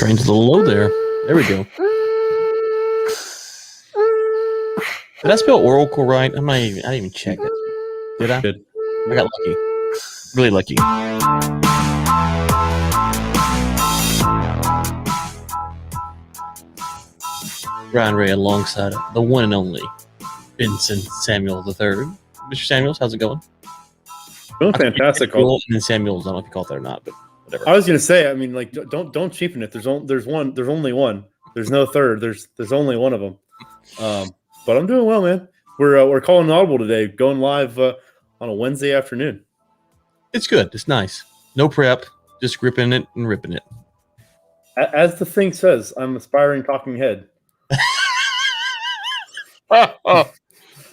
Train's a little low there. There we go. Did I spell Oracle right? I didn't even check it. Did I? Good. I got lucky. Really lucky. Brian Ray alongside the one and only Vincent Samuel III. Mr. Samuels, how's it going? Doing fantastic. And then Samuels, I don't know if you call it that or not, but whatever. I was gonna say, I mean, like, don't cheapen it. There's only one. There's no third. There's only one of them. But I'm doing well, man. We're calling an audible today, going live on a Wednesday afternoon. It's good. It's nice. No prep, just gripping it and ripping it. As the thing says, I'm aspiring talking head.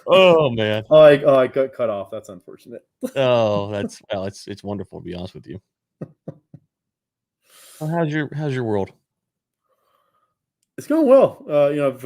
Oh man. I got cut off. That's unfortunate. Oh, it's wonderful to be honest with you. Well, how's your world? It's going well. I've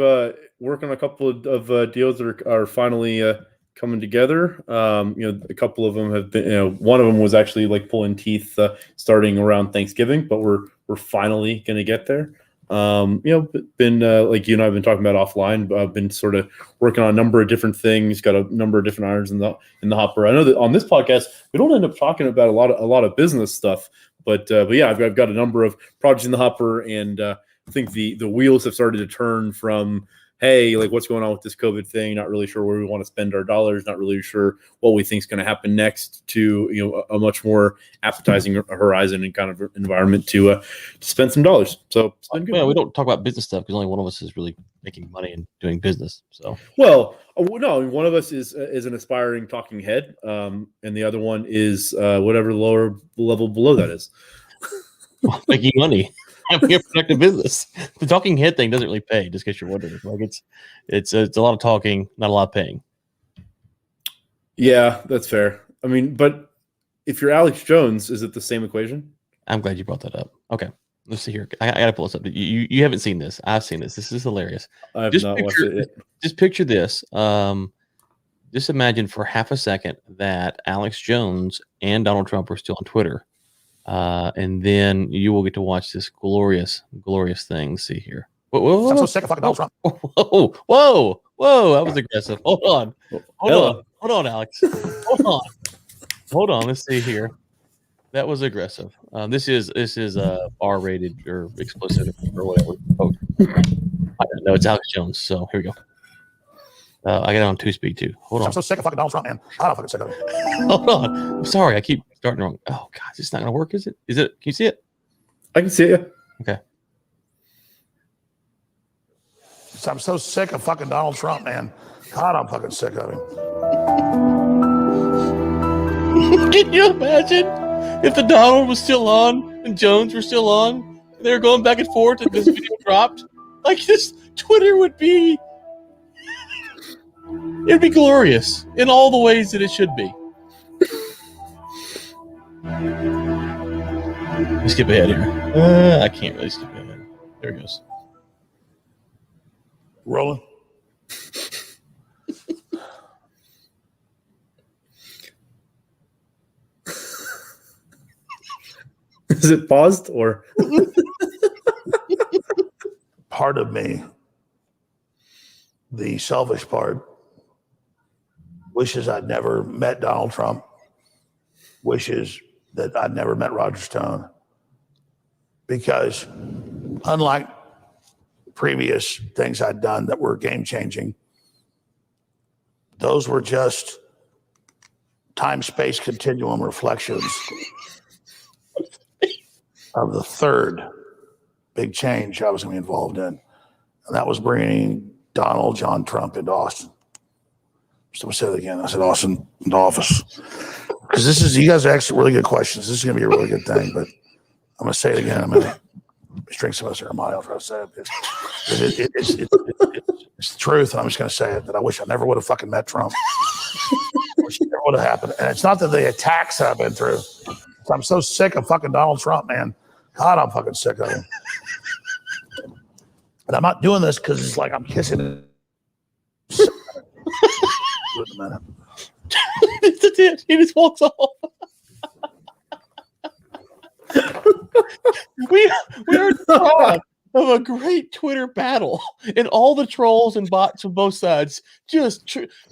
worked on a couple of deals that are finally coming together. A couple of them have been. One of them was actually like pulling teeth starting around Thanksgiving, but we're finally going to get there. Been like you and I've been talking about offline. I've been sort of working on a number of different things. Got a number of different irons in the hopper. I know that on this podcast we don't end up talking about a lot of business stuff, but yeah, I've got a number of projects in the hopper, and I think the wheels have started to turn from, hey, like what's going on with this COVID thing? Not really sure where we want to spend our dollars. Not really sure what we think is going to happen next. To a much more appetizing horizon and kind of environment to spend some dollars. So it's been good. Well, we don't talk about business stuff because only one of us is really making money and doing business. So no, one of us is an aspiring talking head, and the other one is whatever lower level below that is. Making money. Having a productive business. The talking head thing doesn't really pay, just in case you're wondering. Like it's a lot of talking, not a lot of paying. Yeah, that's fair. I mean, but if you're Alex Jones, is it the same equation? I'm glad you brought that up. Okay, let's see here. I gotta pull this up. You haven't seen this. I've seen this. This is hilarious. I have not watched it yet. Just picture this. Just imagine for half a second that Alex Jones and Donald Trump are still on Twitter. And then you will get to watch this glorious thing. See here. Whoa. I'm so sick of fucking Donald Trump. Whoa. That was aggressive. Hold on, Alex. Hold on. Let's see here. That was aggressive. This is R-rated or explicit or whatever. Oh, I don't know. It's Alex Jones. So here we go. I got it on 2-speed too. Hold on. I'm so sick of fucking Donald Trump, man. I'm not fucking sick of it. Hold on. I'm sorry. I keep starting wrong. Oh God, it's not gonna work, is it? Is it? Can you see it? I can see it. Okay. I'm so sick of fucking Donald Trump, man. God, I'm fucking sick of him. Can you imagine if the Donald was still on and Jones were still on? And they were going back and forth, and this video dropped. Like this, Twitter would be. It'd be glorious in all the ways that it should be. Let me skip ahead here. I can't really skip ahead. There it goes. Rolling. Is it paused or? Part of me, the selfish part, wishes I'd never met Donald Trump, wishes that I'd never met Roger Stone, because unlike previous things I'd done that were game-changing, those were just time-space continuum reflections of the third big change I was going to be involved in, and that was bringing Donald John Trump into Austin. So I said it again. I said Austin into office. Because you guys are asking really good questions. This is going to be a really good thing, but I'm going to say it again in a minute. Let's drink some of this Armani. I'll try to say it. It's the truth, and I'm just going to say it, that I wish I never would have fucking met Trump. I wish it never would have happened. And it's not that the attacks that I've been through. I'm so sick of fucking Donald Trump, man. God, I'm fucking sick of him. And I'm not doing this because it's like I'm kissing it. Do it in a minute. That's it. He just walks off. we are deprived of a great Twitter battle, and all the trolls and bots on both sides just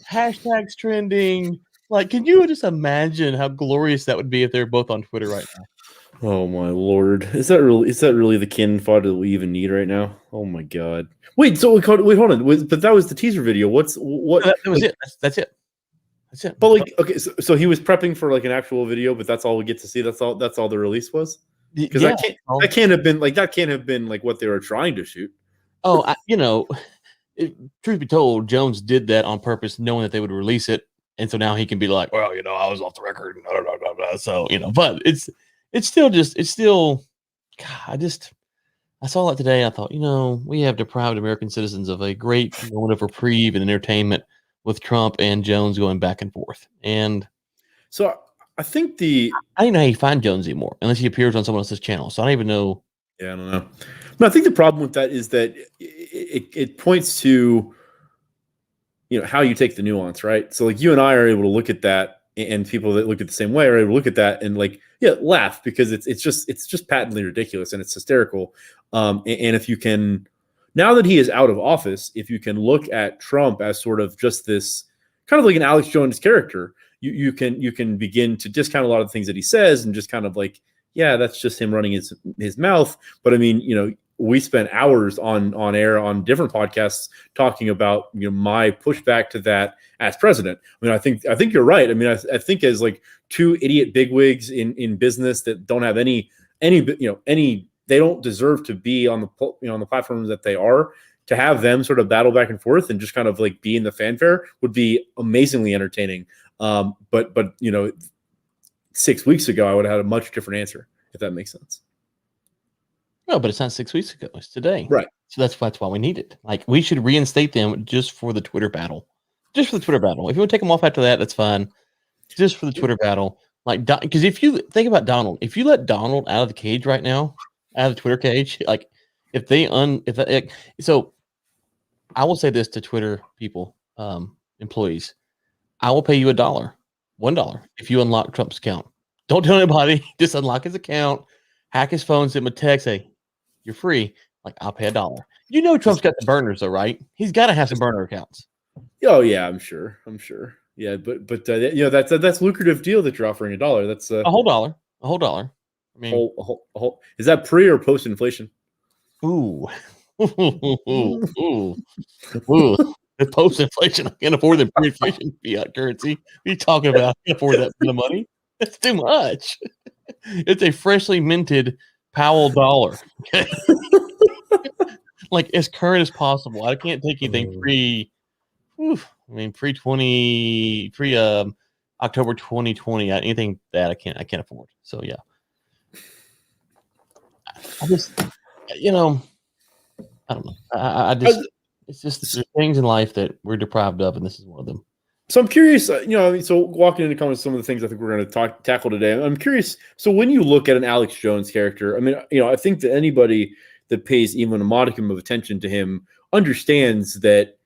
hashtags trending. Like, can you just imagine how glorious that would be if they're both on Twitter right now? Oh my lord! Is that really the cannon fodder that we even need right now? Oh my god! Wait, hold on. But that was the teaser video. What? That was it. That's it. That's it. But like, okay, so he was prepping for like an actual video, but that's all we get to see. That's all the release was. Because that can't have been like what they were trying to shoot. Oh, truth be told, Jones did that on purpose, knowing that they would release it, and so now he can be like, well, I was off the record. Blah, blah, blah, blah. So but it's still. God, I saw that today. I thought, we have deprived American citizens of a great moment of reprieve and entertainment with Trump and Jones going back and forth. And so I think I don't know how you find Jones anymore unless he appears on someone else's channel. So I don't even know. Yeah, I don't know. But I think the problem with that is that it points to how you take the nuance, right? So like you and I are able to look at that, and people that look at the same way are able to look at that and laugh because it's just patently ridiculous and it's hysterical. And if you can, now that he is out of office, if you can look at Trump as sort of just this kind of like an Alex Jones character, you can begin to discount a lot of the things that he says and just kind of like, yeah, that's just him running his mouth. But I mean, we spent hours on air on different podcasts talking about my pushback to that as president. I mean, I think you're right. I mean, I think as like two idiot bigwigs in business that don't have any they don't deserve to be on the platforms that they are. To have them sort of battle back and forth and just kind of like be in the fanfare would be amazingly entertaining. But 6 weeks ago, I would have had a much different answer, if that makes sense. No, but it's not 6 weeks ago. It's today. Right. So that's why we need it. Like, we should reinstate them just for the Twitter battle. Just for the Twitter battle. If you want to take them off after that, that's fine. Just for the Twitter battle. Like, because if you think about Donald, if you let Donald out of the cage right now, out of the Twitter cage, like, so I will say this to Twitter people, employees. I will pay you $1 if you unlock Trump's account. Don't tell anybody. Just unlock his account, hack his phone, send him a text, hey, you're free. Like, I'll pay $1. Trump's got the burners though, right? He's got to have some burner accounts. Oh yeah, I'm sure. Yeah, but that's a lucrative deal that you're offering $1. That's a whole dollar. I mean, is that pre or post inflation? Ooh. The post inflation, I can't afford the pre-inflation fiat currency. What are you talking about? I can't afford that for the money. That's too much. It's a freshly minted Powell dollar. Okay. Like as current as possible. I can't take anything pre October 2020. Anything that I can't afford. So yeah. I just I don't know. It's just there's things in life that we're deprived of, and this is one of them. So I'm curious, so walking into comments, some of the things I think we're going to tackle today. I'm curious. So when you look at an Alex Jones character, I mean, I think that anybody that pays even a modicum of attention to him understands that,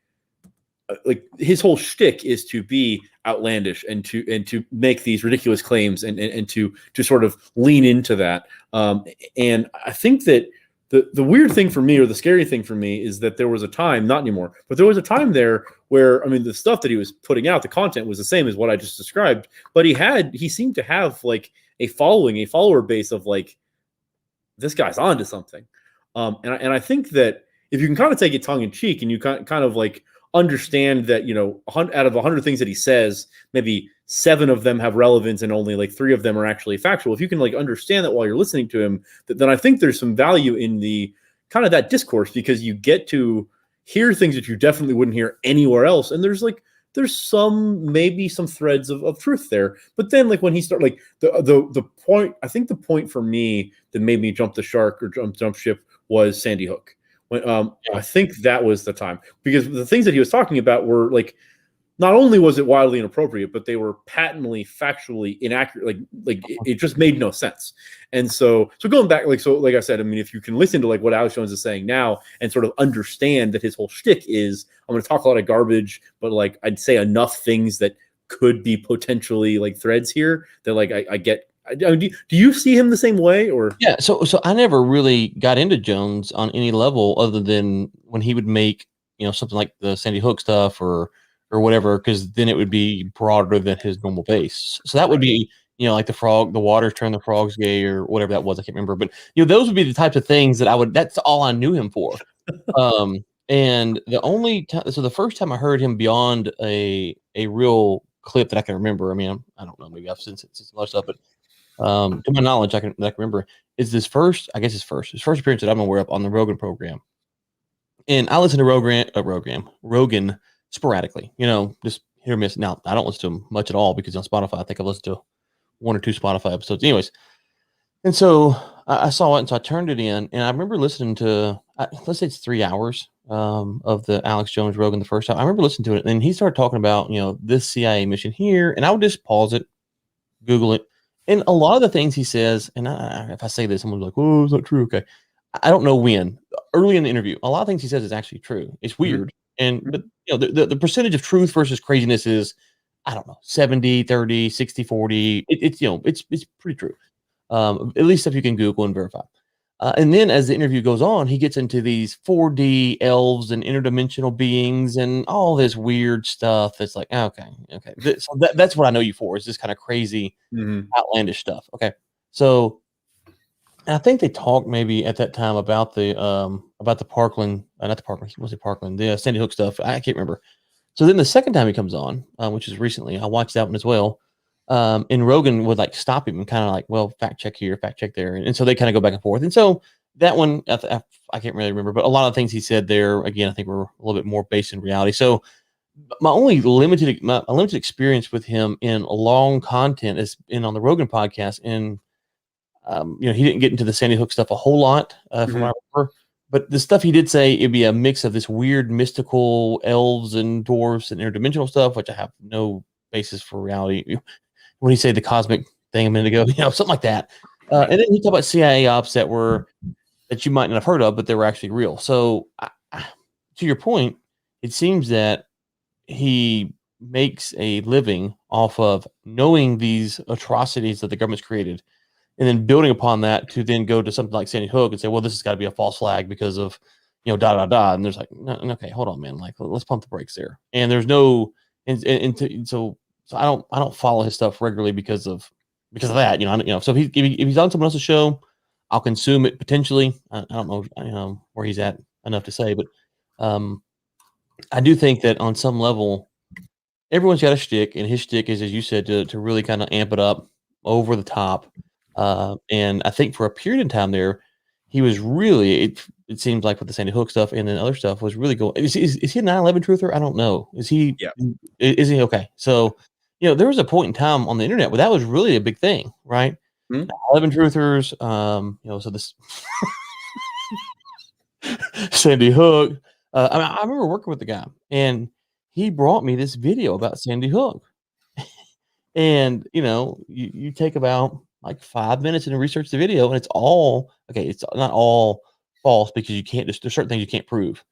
like, his whole shtick is to be outlandish and to make these ridiculous claims and to sort of lean into that. And I think that the weird thing for me, or the scary thing for me, is that there was a time, not anymore, but there was a time there where, I mean, the stuff that he was putting out, the content was the same as what I just described, but he seemed to have like a follower base of like, this guy's onto something. And I think that if you can kind of take it tongue in cheek and you kind of like understand that, out of 100 things that he says, maybe 7 of them have relevance and only like 3 of them are actually factual. If you can like understand that while you're listening to him, then I think there's some value in the kind of that discourse, because you get to hear things that you definitely wouldn't hear anywhere else. And there's maybe some threads of truth there. But then like when he started, like the point, I think the point for me that made me jump the shark or jump ship was Sandy Hook. When I think that was the time, because the things that he was talking about were like, not only was it wildly inappropriate, but they were patently factually inaccurate. Like it just made no sense. And so going back, like I said, I mean, if you can listen to like what Alex Jones is saying now and sort of understand that his whole shtick is, I'm going to talk a lot of garbage, but like I'd say enough things that could be potentially like threads here that like I get Do you see him the same way, or? Yeah, so I never really got into Jones on any level other than when he would make, something like the Sandy Hook stuff or whatever, because then it would be broader than his normal base. So that would be, like the water turned the frogs gay or whatever that was. I can't remember, but those would be the types of things that's all I knew him for. And the only time, so the first time I heard him beyond a real clip that I can remember, I mean, I don't know, maybe I've seen some other stuff, but to my knowledge, I can remember is his first appearance that I'm aware of on the Rogan program. And I listen to Rogan sporadically, just hit or miss. Now I don't listen to him much at all because on Spotify, I think I've listened to 1 or 2 Spotify episodes. Anyways, and so I saw it, and so I turned it in, and I remember listening to, let's say it's 3 hours of the Alex Jones Rogan the first time. I remember listening to it, and he started talking about this CIA mission here, and I would just pause it, Google it. And a lot of the things he says, and if I say this, someone's like, "Oh, it's not true." Okay, I don't know when. Early in the interview, a lot of things he says is actually true. It's weird, but the percentage of truth versus craziness is, I don't know, 70, 30, 60, 40. It's pretty true. At least if you can Google and verify. And then as the interview goes on, he gets into these 4D elves and interdimensional beings and all this weird stuff. It's like, okay. So that's what I know you for, is this kind of crazy, outlandish stuff. Okay. So I think they talked maybe at that time about the Parkland, not the Parkland, was it Parkland, the Sandy Hook stuff. I can't remember. So then the second time he comes on, which is recently, I watched that one as well. And Rogan would like stop him and kind of like, well, fact check here, fact check there. And so they kind of go back and forth. And so that one, I can't really remember, but a lot of things he said there, again, I think were a little bit more based in reality. So my only limited experience with him in long content has been on the Rogan podcast. And, he didn't get into the Sandy Hook stuff a whole lot, from what I remember. But the stuff he did say, it'd be a mix of this weird mystical elves and dwarves and interdimensional stuff, which I have no basis for reality. What do you say, the cosmic thing a minute ago? Something like that. And then he talked about CIA ops that you might not have heard of, but they were actually real. So to your point, it seems that he makes a living off of knowing these atrocities that the government's created, and then building upon that to then go to something like Sandy Hook and say, well, this has got to be a false flag because of, And there's like, no, okay, hold on, man. Like, let's pump the brakes there. And there's no, so I don't follow his stuff regularly because of that. So if he's on someone else's show, I'll consume it potentially. I don't know, where he's at enough to say, but I do think that on some level, everyone's got a shtick, and his shtick is, as you said, to really kind of amp it up over the top. And I think for a period of time there, he was really, it seems like with the Sandy Hook stuff and then other stuff was really going. Is he a 9/11 truther? I don't know. Is he? Yeah. Is he okay? So, there was a point in time on the internet where that was really a big thing, right? 9/11 truthers. So this Sandy Hook. I remember working with the guy, and he brought me this video about Sandy Hook. And you take about like 5 minutes and research the video, and it's all okay. It's not all false because you can't. There's certain things you can't prove.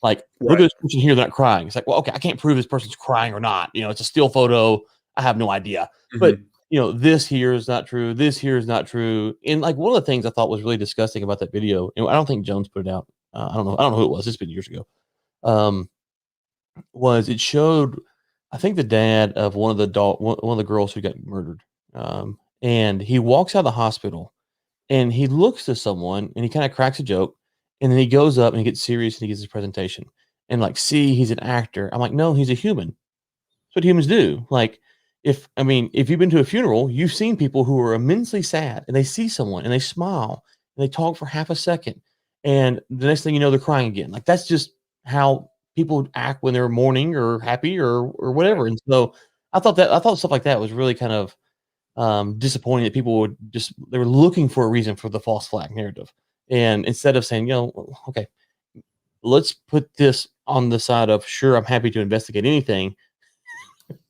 Like, look at this person here; they're not crying. It's like, well, okay, I can't prove this person's crying or not. It's a still photo. I have no idea. But this here is not true. This here is not true. And like one of the things I thought was really disgusting about that video, and I don't think Jones put it out. I don't know who it was. It's been years ago. Was it showed? I think the dad of one of the girls who got murdered. And he walks out of the hospital, and he looks to someone, and he kind of cracks a joke, and then he goes up and he gets serious and he gives his presentation. And like, see, he's an actor. I'm like, no, he's a human. That's what humans do. Like, if you've been to a funeral, you've seen people who are immensely sad, and they see someone and they smile and they talk for half a second, and the next thing you know, they're crying again. Like, that's just how people act when they're mourning or happy or whatever. And so I thought stuff like that was really kind of disappointing, that people they were looking for a reason for the false flag narrative. And instead of saying, okay, let's put this on the side of, sure, I'm happy to investigate anything,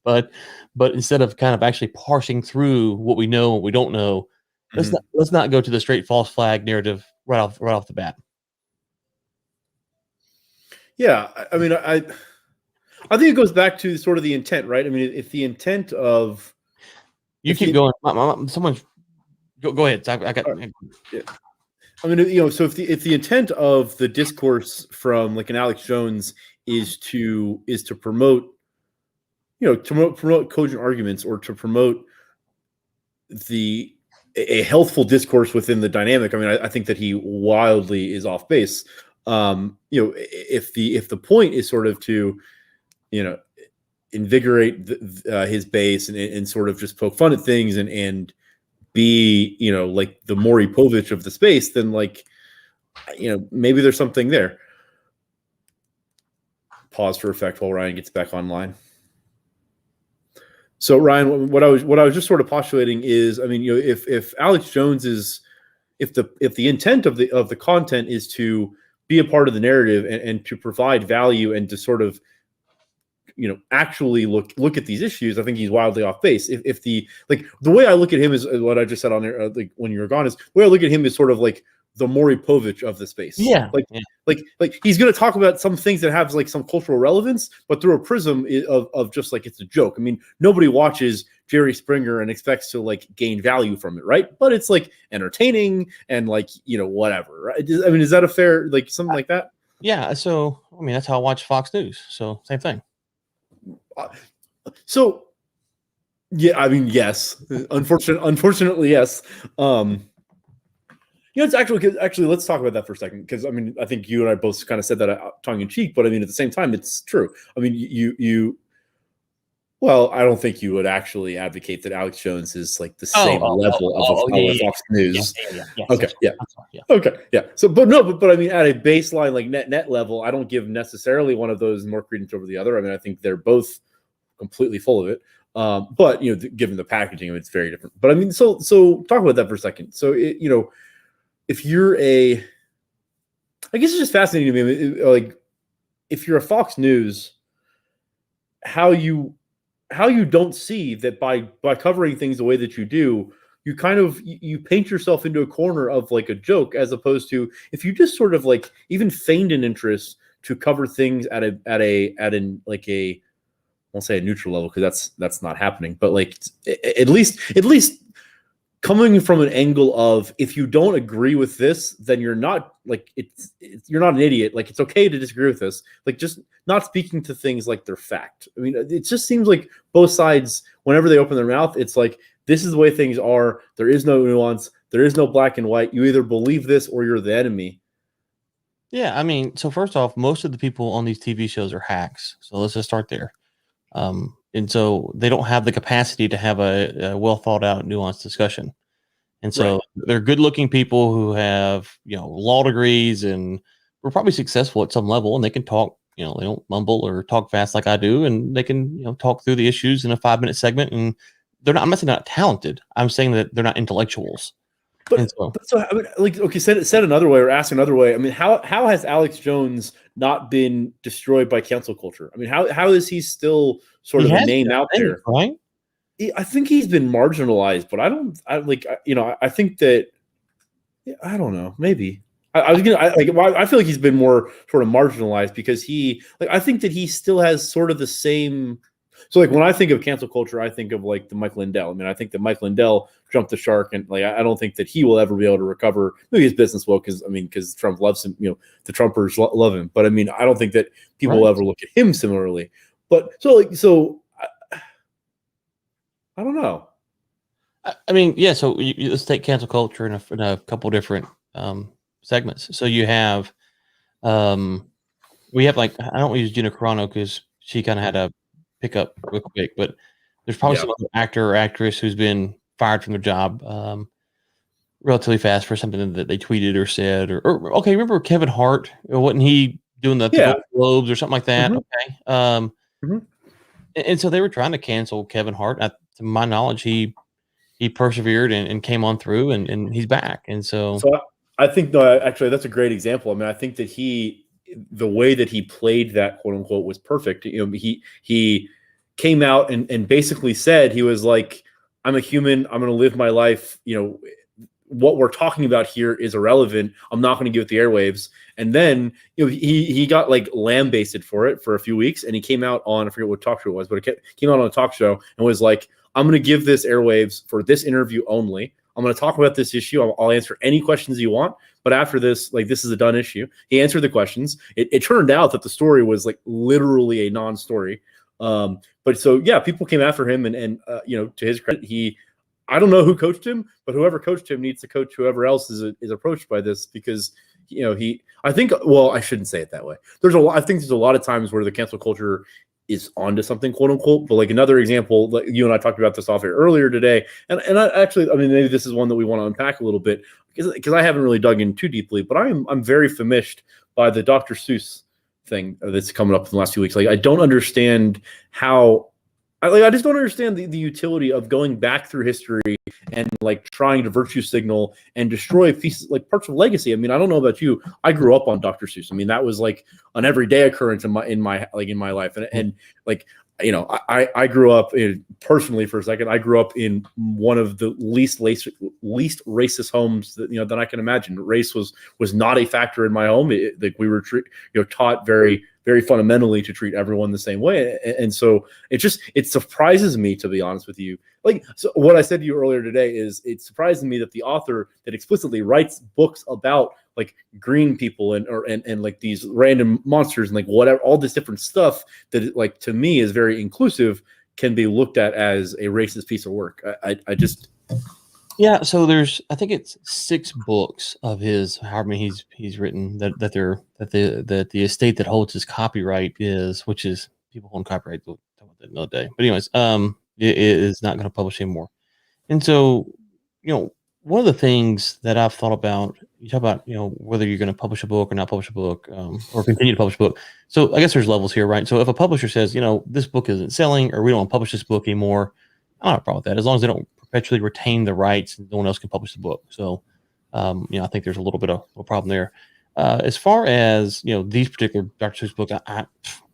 but instead of kind of actually parsing through what we know, what we don't know, let's not go to the straight false flag narrative right off the bat. Yeah, I mean, I think it goes back to sort of the intent, right? I mean, if the intent of keep going, someone's Go ahead. I got. Yeah. I mean, so if the intent of the discourse from like an Alex Jones is to promote, to promote cogent arguments or to promote a healthful discourse within the dynamic, I mean, I think that he wildly is off base. If the point is sort of to, invigorate his base and sort of just poke fun at things and be, like the Maury Povich of the space, then like, maybe there's something there. Pause for effect while Ryan gets back online. So Ryan, what I was just sort of postulating is, I mean, if Alex Jones is, if the intent of the content is to be a part of the narrative and to provide value and to sort of, actually look at these issues, I think he's wildly off base. If the way I look at him is what I just said on there, like when you were gone, is the way I look at him is sort of like the Maury Povich of the space. Yeah. Like he's going to talk about some things that have like some cultural relevance, but through a prism of just like, it's a joke. I mean, nobody watches Jerry Springer and expects to like gain value from it. Right. But it's like entertaining and like, whatever. Right? I mean, is that a fair, like something like that? Yeah. So, I mean, that's how I watch Fox News. So same thing. So, yeah, I mean, yes. Unfortunately, yes. It's actually, let's talk about that for a second, because I mean, I think you and I both kind of said that tongue in cheek, but I mean, at the same time, it's true. I mean, well, I don't think you would actually advocate that Alex Jones is like the same level of Fox News. Yeah. Okay, yeah. Okay, yeah. So, but I mean, at a baseline, like net level, I don't give necessarily one of those more credence over the other. I mean, I think they're both completely full of it. But given the packaging, it's very different. But I mean, so talk about that for a second. So, if you're I guess it's just fascinating to me, like if you're a Fox News, how you don't see that by covering things the way that you do, you kind of you paint yourself into a corner of like a joke, as opposed to if you just sort of like even feigned an interest to cover things at an like a, I won't say a neutral level because that's not happening, but like at least coming from an angle of, if you don't agree with this, then you're not like you're not an idiot. Like, it's okay to disagree with this. Like, just not speaking to things like they're fact. I mean, it just seems like both sides, whenever they open their mouth, it's like, this is the way things are. There is no nuance. There is no black and white. You either believe this or you're the enemy. Yeah, I mean, so first off, most of the people on these TV shows are hacks. So let's just start there. And so they don't have the capacity to have a well thought out, nuanced discussion. And so they're good looking people who have, law degrees and were probably successful at some level, and they can talk, they don't mumble or talk fast like I do. And they can, talk through the issues in a 5-minute segment, and I'm not saying they're not talented. I'm saying that they're not intellectuals. But so I mean, like, okay, said another way, or asked another way. I mean, how has Alex Jones not been destroyed by cancel culture? I mean, how is he still sort of a name out there? Right. I think he's been marginalized, but I think that, I don't know, maybe I feel like he's been more sort of marginalized because I think that he still has sort of the same. So like when I think of cancel culture, I think of like the Mike Lindell. I mean, I think that Mike Lindell jumped the shark, and like I don't think that he will ever be able to recover. Maybe his business will, because Trump loves him. The Trumpers love him, but I mean, I don't think that people will ever look at him similarly. But I don't know. I mean, yeah. So let's take cancel culture in a couple different segments. So you have, we have like, I don't use Gina Carano because she kind of had a pick up real quick, but there's probably some other actor or actress who's been fired from their job relatively fast for something that they tweeted or said, or okay, remember Kevin Hart? Wasn't he doing the Golden Globes or something like that? Mm-hmm. Okay. And so they were trying to cancel Kevin Hart. To my knowledge, he persevered and came on through, and he's back. And so I think, no, actually, that's a great example. I mean, I think that the way that he played that, quote unquote, was perfect. He came out and basically said, he was like, I'm a human. I'm going to live my life. What we're talking about here is irrelevant. I'm not going to give it the airwaves. And then, he got like lambasted for it for a few weeks, and he came out on, I forget what talk show it was, but it came out on a talk show and was like, I'm going to give this airwaves for this interview only. I'm going to talk about this issue. I'll answer any questions you want. But after this, like, this is a done issue. He answered the questions. It turned out that the story was like literally a non-story. But so, yeah, people came after him and to his credit, I don't know who coached him, but whoever coached him needs to coach whoever else is approached by this, because, I shouldn't say it that way. I think there's a lot of times where the cancel culture is onto something, quote unquote. But like another example, like you and I talked about this off air earlier today. And maybe this is one that we want to unpack a little bit, because I haven't really dug in too deeply, but I'm very famished by the Dr. Seuss thing that's coming up in the last few weeks. Like, I don't understand how, I just don't understand the utility of going back through history and like trying to virtue signal and destroy pieces, like parts of legacy. I mean, I don't know about you. I grew up on Dr. Seuss. I mean, that was like an everyday occurrence in my life. And like, I grew up personally, for a second, I grew up in one of the least racist homes that I can imagine. Race was not a factor in my home. Like, we were taught very, very fundamentally to treat everyone the same way. And so it surprises me, to be honest with you. Like, so what I said to you earlier today is, it surprises me that the author that explicitly writes books about like green people and like these random monsters and like whatever, all this different stuff that, like, to me is very inclusive, can be looked at as a racist piece of work. I just. Yeah, so I think it's 6 books of his, however many he's written, that the estate that holds his copyright which is people own copyright. We'll talk about that another day. But anyways, it is not going to publish anymore. And so, one of the things that I've thought about, you talk about, whether you're going to publish a book or not publish a book, or continue to publish a book. So I guess there's levels here, right? So if a publisher says, this book isn't selling, or we don't want to publish this book anymore, I don't have a problem with that, as long as they don't perpetually retain the rights and no one else can publish the book. So, I think there's a little bit of a problem there. As far as, these particular Dr. Seuss books, I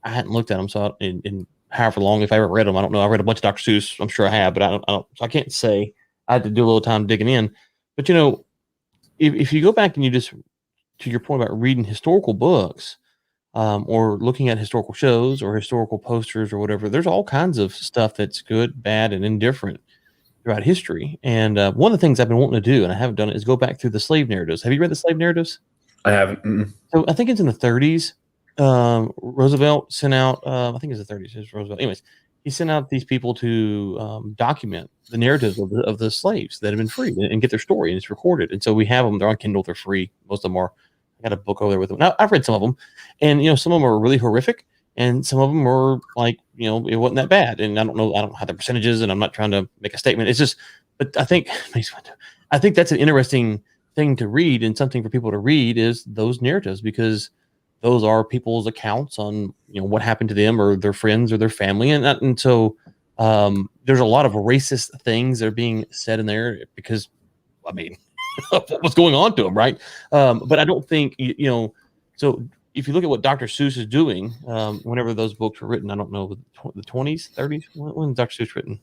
hadn't looked at them. So in however long, if I ever read them, I don't know. I read a bunch of Dr. Seuss. I'm sure I have, but I don't, so I can't say. I had to do a little time digging in. But, if you go back and you just, to your point about reading historical books, or looking at historical shows or historical posters or whatever, there's all kinds of stuff that's good, bad, and indifferent throughout history. And one of the things I've been wanting to do, and I haven't done it, is go back through the slave narratives. Have you read the slave narratives? I haven't. Mm-mm. So I think it's in the 30s. Roosevelt sent out, I think it's the 30s. It's Roosevelt. Anyways, he sent out these people to document the narratives of the slaves that have been freed and get their story, and it's recorded. And so we have them. They're on Kindle. They're free. Most of them are. I got a book over there with them. Now, I've read some of them, and some of them are really horrific, and some of them were like, it wasn't that bad. And I don't know how the percentages, and I'm not trying to make a statement. It's just, but I think that's an interesting thing to read, and something for people to read is those narratives, because those are people's accounts on what happened to them or their friends or their family, and so there's a lot of racist things that are being said in there because, I mean, what was going on to them, right? But I don't think so. If you look at what Dr. Seuss is doing, whenever those books were written, I don't know, the 20s, 30s. When was Dr. Seuss written?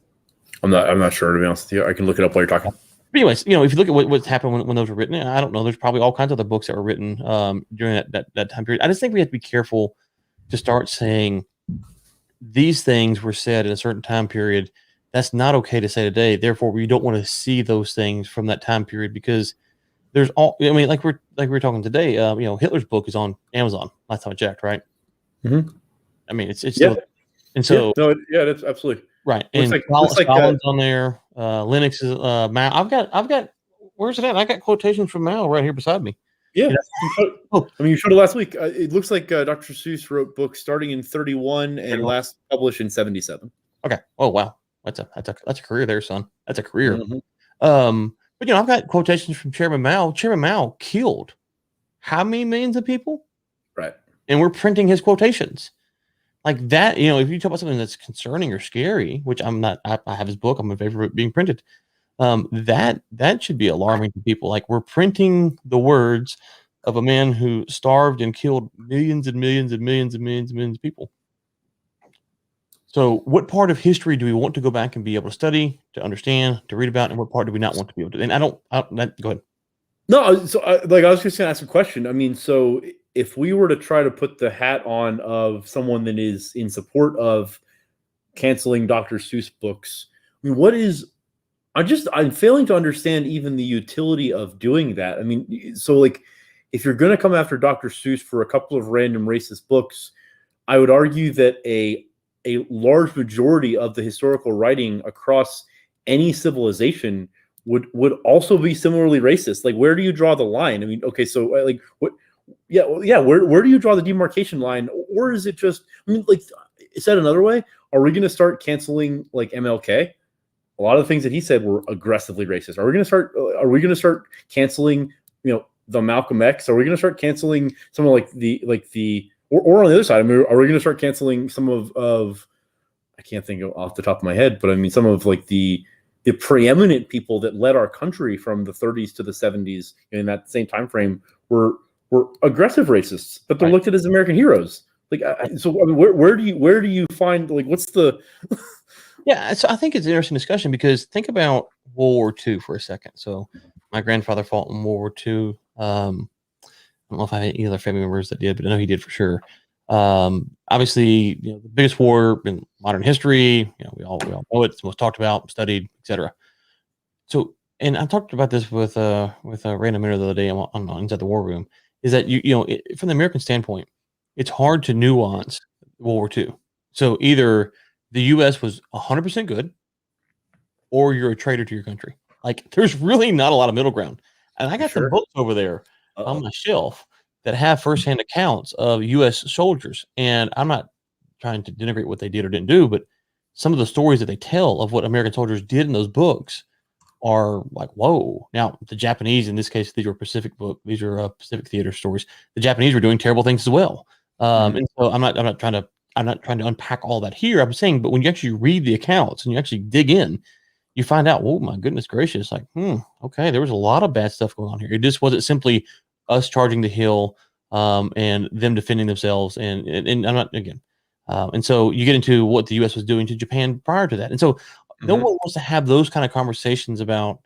I'm not sure, to be honest with you. I can look it up while you're talking. But anyways, if you look at what's happened when those were written, I don't know. There's probably all kinds of other books that were written during that time period. I just think we have to be careful to start saying these things were said in a certain time period. That's not okay to say today. Therefore, we don't want to see those things from that time period, because there's all. I mean, like we're talking today. Hitler's book is on Amazon. Last time I checked, right? Mm-hmm. I mean, it's still, and so that's absolutely right. And Stalin's on there. Linux is Mao. I've got. Where's it at? I got quotations from Mao right here beside me. Yeah. You showed it last week. It looks like Dr. Seuss wrote books starting in 31 and last published in 77. Okay. Oh wow, that's a career there, son. That's a career. Mm-hmm. But I've got quotations from Chairman Mao. Chairman Mao killed how many millions of people? Right. And we're printing his quotations. Like that, if you talk about something that's concerning or scary, which I'm not, I have his book, I'm in favor of it being printed. That should be alarming to people. Like, we're printing the words of a man who starved and killed millions and millions and millions and millions and millions of people. So what part of history do we want to go back and be able to study, to understand, to read about, and what part do we not want to be able to? And go ahead. No, so I was just going to ask a question. I mean, so if we were to try to put the hat on of someone that is in support of canceling Dr. Seuss books, I mean, what is I'm failing to understand even the utility of doing that. I mean, so like, if you're going to come after Dr. Seuss for a couple of random racist books, I would argue that a large majority of the historical writing across any civilization would also be similarly racist. Like, where do you draw the line? I mean, okay, so like what? Yeah, well, yeah. Where do you draw the demarcation line, or is it just? I mean, like, said another way, are we going to start canceling like MLK? A lot of the things that he said were aggressively racist. Are we going to start? Are we going to start canceling? The Malcolm X? Are we going to start canceling some of or on the other side? I mean, are we going to start canceling some of? I can't think off the top of my head, but I mean, some of like the preeminent people that led our country from the 30s to the 70s in that same time frame were aggressive racists, but they're looked at as American heroes. Like, so I mean, where do you find, like, what's the? Yeah, so I think it's an interesting discussion because think about World War II for a second. So my grandfather fought in World War II. I don't know if I had any other family members that did, but I know he did for sure. Obviously, the biggest war in modern history. We all know it. It's the most talked about, studied, etc. So, and I talked about this with a random minute the other day on Inside the War Room. Is that from the American standpoint, it's hard to nuance World War II. So either the U.S. was 100% good, or you're a traitor to your country. Like, there's really not a lot of middle ground. And I got some books over there on my shelf that have firsthand accounts of U.S. soldiers. And I'm not trying to denigrate what they did or didn't do, but some of the stories that they tell of what American soldiers did in those books are like, whoa. Now, the Japanese, in this case, these are Pacific theater stories. The Japanese were doing terrible things as well. And so I'm not trying to unpack all that here. I'm saying, but when you actually read the accounts and you actually dig in, you find out, oh my goodness gracious, like, okay, there was a lot of bad stuff going on here. It just wasn't simply us charging the hill and them defending themselves. And I'm not, again. And so you get into what the U.S. was doing to Japan prior to that. And so no one wants to have those kind of conversations about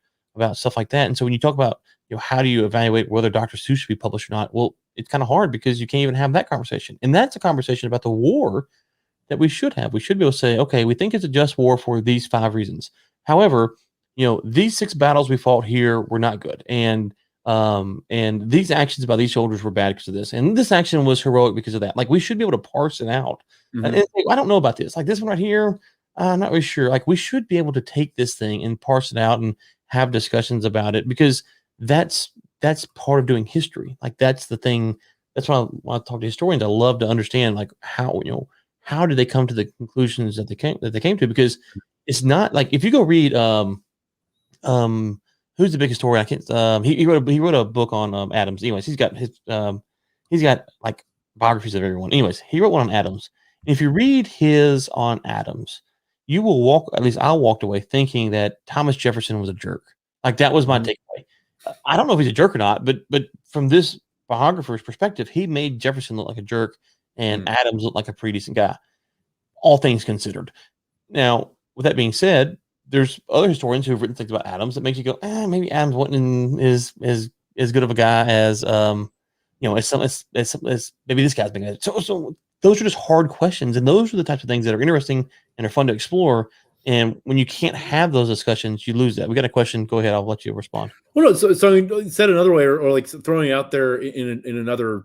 stuff like that. And so when you talk about, how do you evaluate whether Dr. Seuss should be published or not? Well, it's kind of hard because you can't even have that conversation. And that's a conversation about the war that we should have. We should be able to say, okay, we think it's a just war for these 5 reasons. However, these 6 battles we fought here were not good. And these actions by these soldiers were bad because of this. And this action was heroic because of that. Like, we should be able to parse it out. And say, I don't know about this. Like, this one right here, I'm not really sure. Like, we should be able to take this thing and parse it out and have discussions about it, because that's part of doing history. Like, that's the thing. That's why when I talk to historians, I love to understand, like, how did they come to the conclusions that they came to? Because it's not like, if you go read who's the big historian? I can't. He wrote a book on Adams. Anyways, he's got like biographies of everyone. Anyways, he wrote one on Adams. And if you read his on Adams, you will I walked away thinking that Thomas Jefferson was a jerk. Like, that was my takeaway. I don't know if he's a jerk or not, but from this biographer's perspective, he made Jefferson look like a jerk and Adams look like a pretty decent guy, all things considered. Now, with that being said, there's other historians who have written things about Adams that makes you go, maybe Adams wasn't as good of a guy as as maybe this guy's been. So those are just hard questions, and those are the types of things that are interesting and are fun to explore. And when you can't have those discussions, you lose that. We got a question. Go ahead. I'll let you respond. Well, no. So I mean, said another way, or like throwing it out there in another.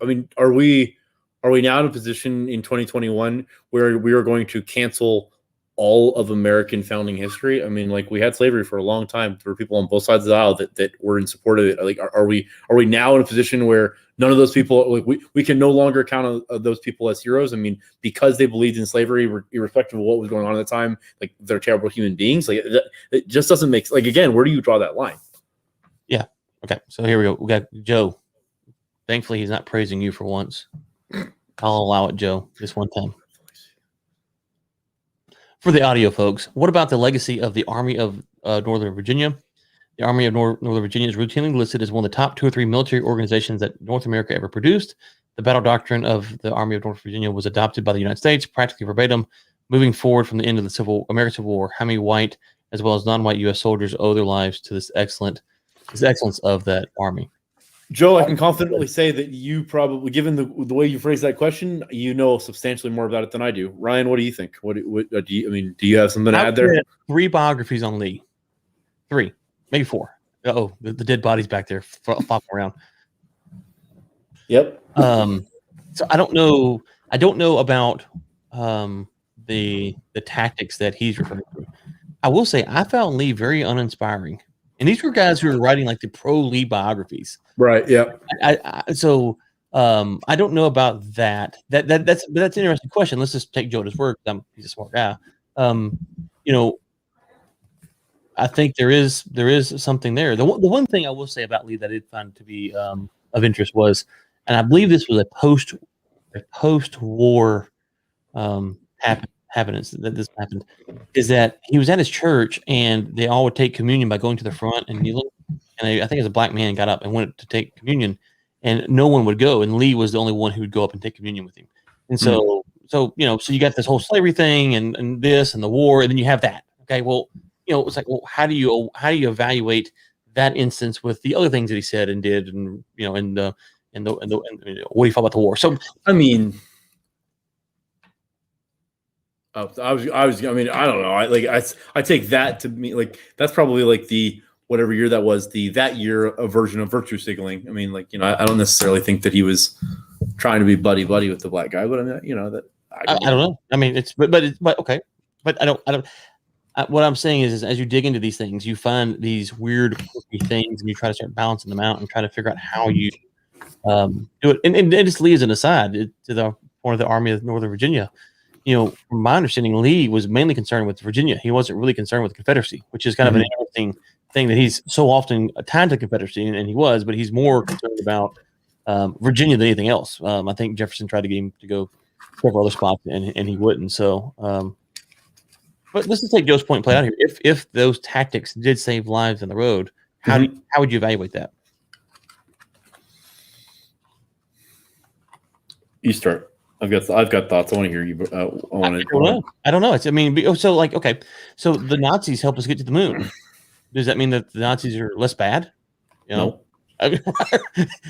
I mean, are we now in a position in 2021 where we are going to cancel all of American founding history? I mean, like, we had slavery for a long time. There were people on both sides of the aisle that were in support of it. Like, are we now in a position where none of those people, like, we can no longer count on those people as heroes? I mean, because they believed in slavery, irrespective of what was going on at the time, like, they're terrible human beings. Like, it just doesn't make, like, again, where do you draw that line? Yeah. Okay. So here we go. We got Joe. Thankfully, he's not praising you for once. I'll allow it, Joe, this one time. For the audio folks, what about the legacy of the Army of Northern Virginia? The Army of Northern Virginia is routinely listed as one of the top 2 or 3 military organizations that North America ever produced. The battle doctrine of the Army of Northern Virginia was adopted by the United States, practically verbatim, moving forward from the end of the American Civil War. How many white as well as non-white U.S. soldiers owe their lives to this excellence of that army? Joe, I can confidently say that you probably, given the way you phrased that question, you know substantially more about it than I do. Ryan, what do you think? What do you? I mean, do you have something to add there? 3 biographies on Lee. 3, maybe 4. Oh, the dead body's back there flopping around. Yep. So I don't know. I don't know about the tactics that he's referring to. I will say I found Lee very uninspiring, and these were guys who were writing like the pro Lee biographies. Right. Yeah. So I don't know about that. That's an interesting question. Let's just take Joe at his word. He's a smart guy. I think there is something there. The one thing I will say about Lee that I did find to be of interest was, and I believe this was a post-war happenance that this happened, is that he was at his church and they all would take communion by going to the front and kneeling. And I think as a black man got up and went to take communion, and no one would go, and Lee was the only one who would go up and take communion with him. And so you got this whole slavery thing and this and the war, and then you have that. Okay, well, it's like, well, how do you evaluate that instance with the other things that he said and did, and and what do you feel about the war? So I mean, I mean, I don't know. I take that to me like that's probably like the whatever year that was that year a version of virtue signaling. I mean, I don't necessarily think that he was trying to be buddy with the black guy, but I mean, that I don't know. I mean, it's but okay, but I don't. What I'm saying is as you dig into these things, you find these weird quirky things, and you try to start balancing them out and try to figure out how you do it. And just Lee as an aside to the point of the Army of Northern Virginia. From my understanding, Lee was mainly concerned with Virginia. He wasn't really concerned with the Confederacy, which is kind of an interesting thing that he's so often tied to Confederacy, and he was, but he's more concerned about Virginia than anything else. I think Jefferson tried to get him to go several other spots, and he wouldn't. So, but let's just take Joe's point and play out here. If those tactics did save lives on the road, how would you evaluate that? You start. I've got thoughts. I want to hear you. I don't know. So the Nazis helped us get to the moon. Does that mean that the Nazis are less bad? No.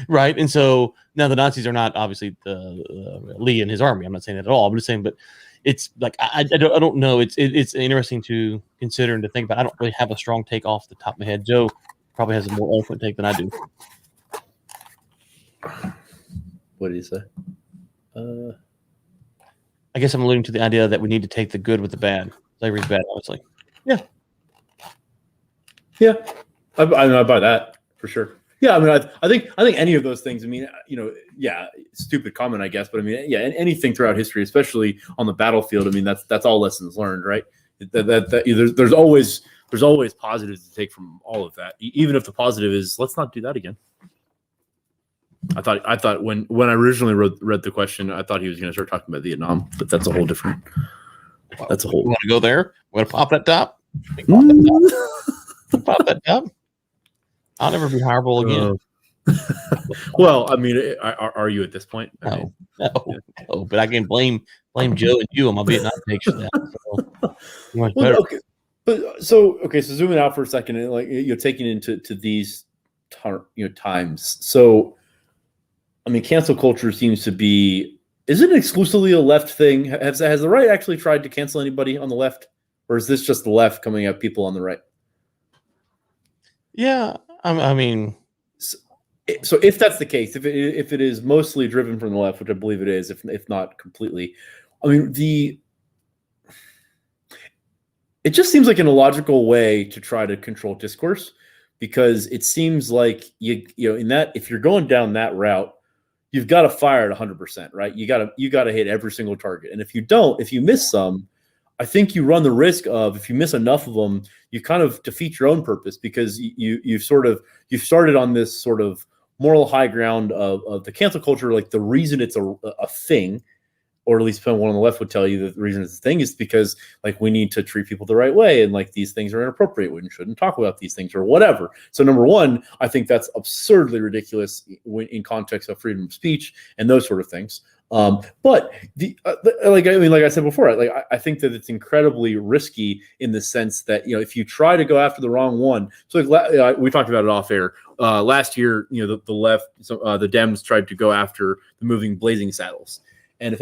Right. And so now the Nazis are not obviously Lee and his army. I'm not saying that at all. I'm just saying, but it's like I don't know. It's interesting to consider and to think about. I don't really have a strong take off the top of my head. Joe probably has a more eloquent take than I do. What did he say? I guess I'm alluding to the idea that we need to take the good with the bad. Slavery's bad, obviously. Yeah, I buy that for sure. Yeah, I mean, I think any of those things. I mean, stupid comment, I guess, but I mean, yeah, anything throughout history, especially on the battlefield. I mean, that's all lessons learned, right? There's always positives to take from all of that, even if the positive is let's not do that again. I thought when I originally read the question, I thought he was going to start talking about Vietnam, but that's a whole different. That's a whole. You want to go there? Want to pop that top? Pop that top. I'll never be horrible again. Well, I mean, are you at this point? No, but I can blame Joe and you on my Vietnam takes for that. So, okay, so zooming out for a second, and like you're taking into these times. So, I mean, cancel culture seems to be. Is it exclusively a left thing? Has the right actually tried to cancel anybody on the left, or is this just the left coming at people on the right? Yeah, I mean, so if that's the case, if it is mostly driven from the left, which I believe it is, if not completely, I mean it just seems like an illogical way to try to control discourse, because it seems like you in that if you're going down that route, you've got to fire at 100%, right? You got to hit every single target, and if you miss some, I think you run the risk of, if you miss enough of them, you kind of defeat your own purpose, because you've started on this sort of moral high ground of the cancel culture. Like the reason it's a thing, or at least someone on the left would tell you that the reason it's a thing is because like we need to treat people the right way, and like these things are inappropriate. We shouldn't talk about these things or whatever. So number one, I think that's absurdly ridiculous in context of freedom of speech and those sort of things. But like I said before, I think that it's incredibly risky in the sense that, if you try to go after the wrong one. So like we talked about it off air last year. The left, the Dems tried to go after the moving Blazing Saddles. And if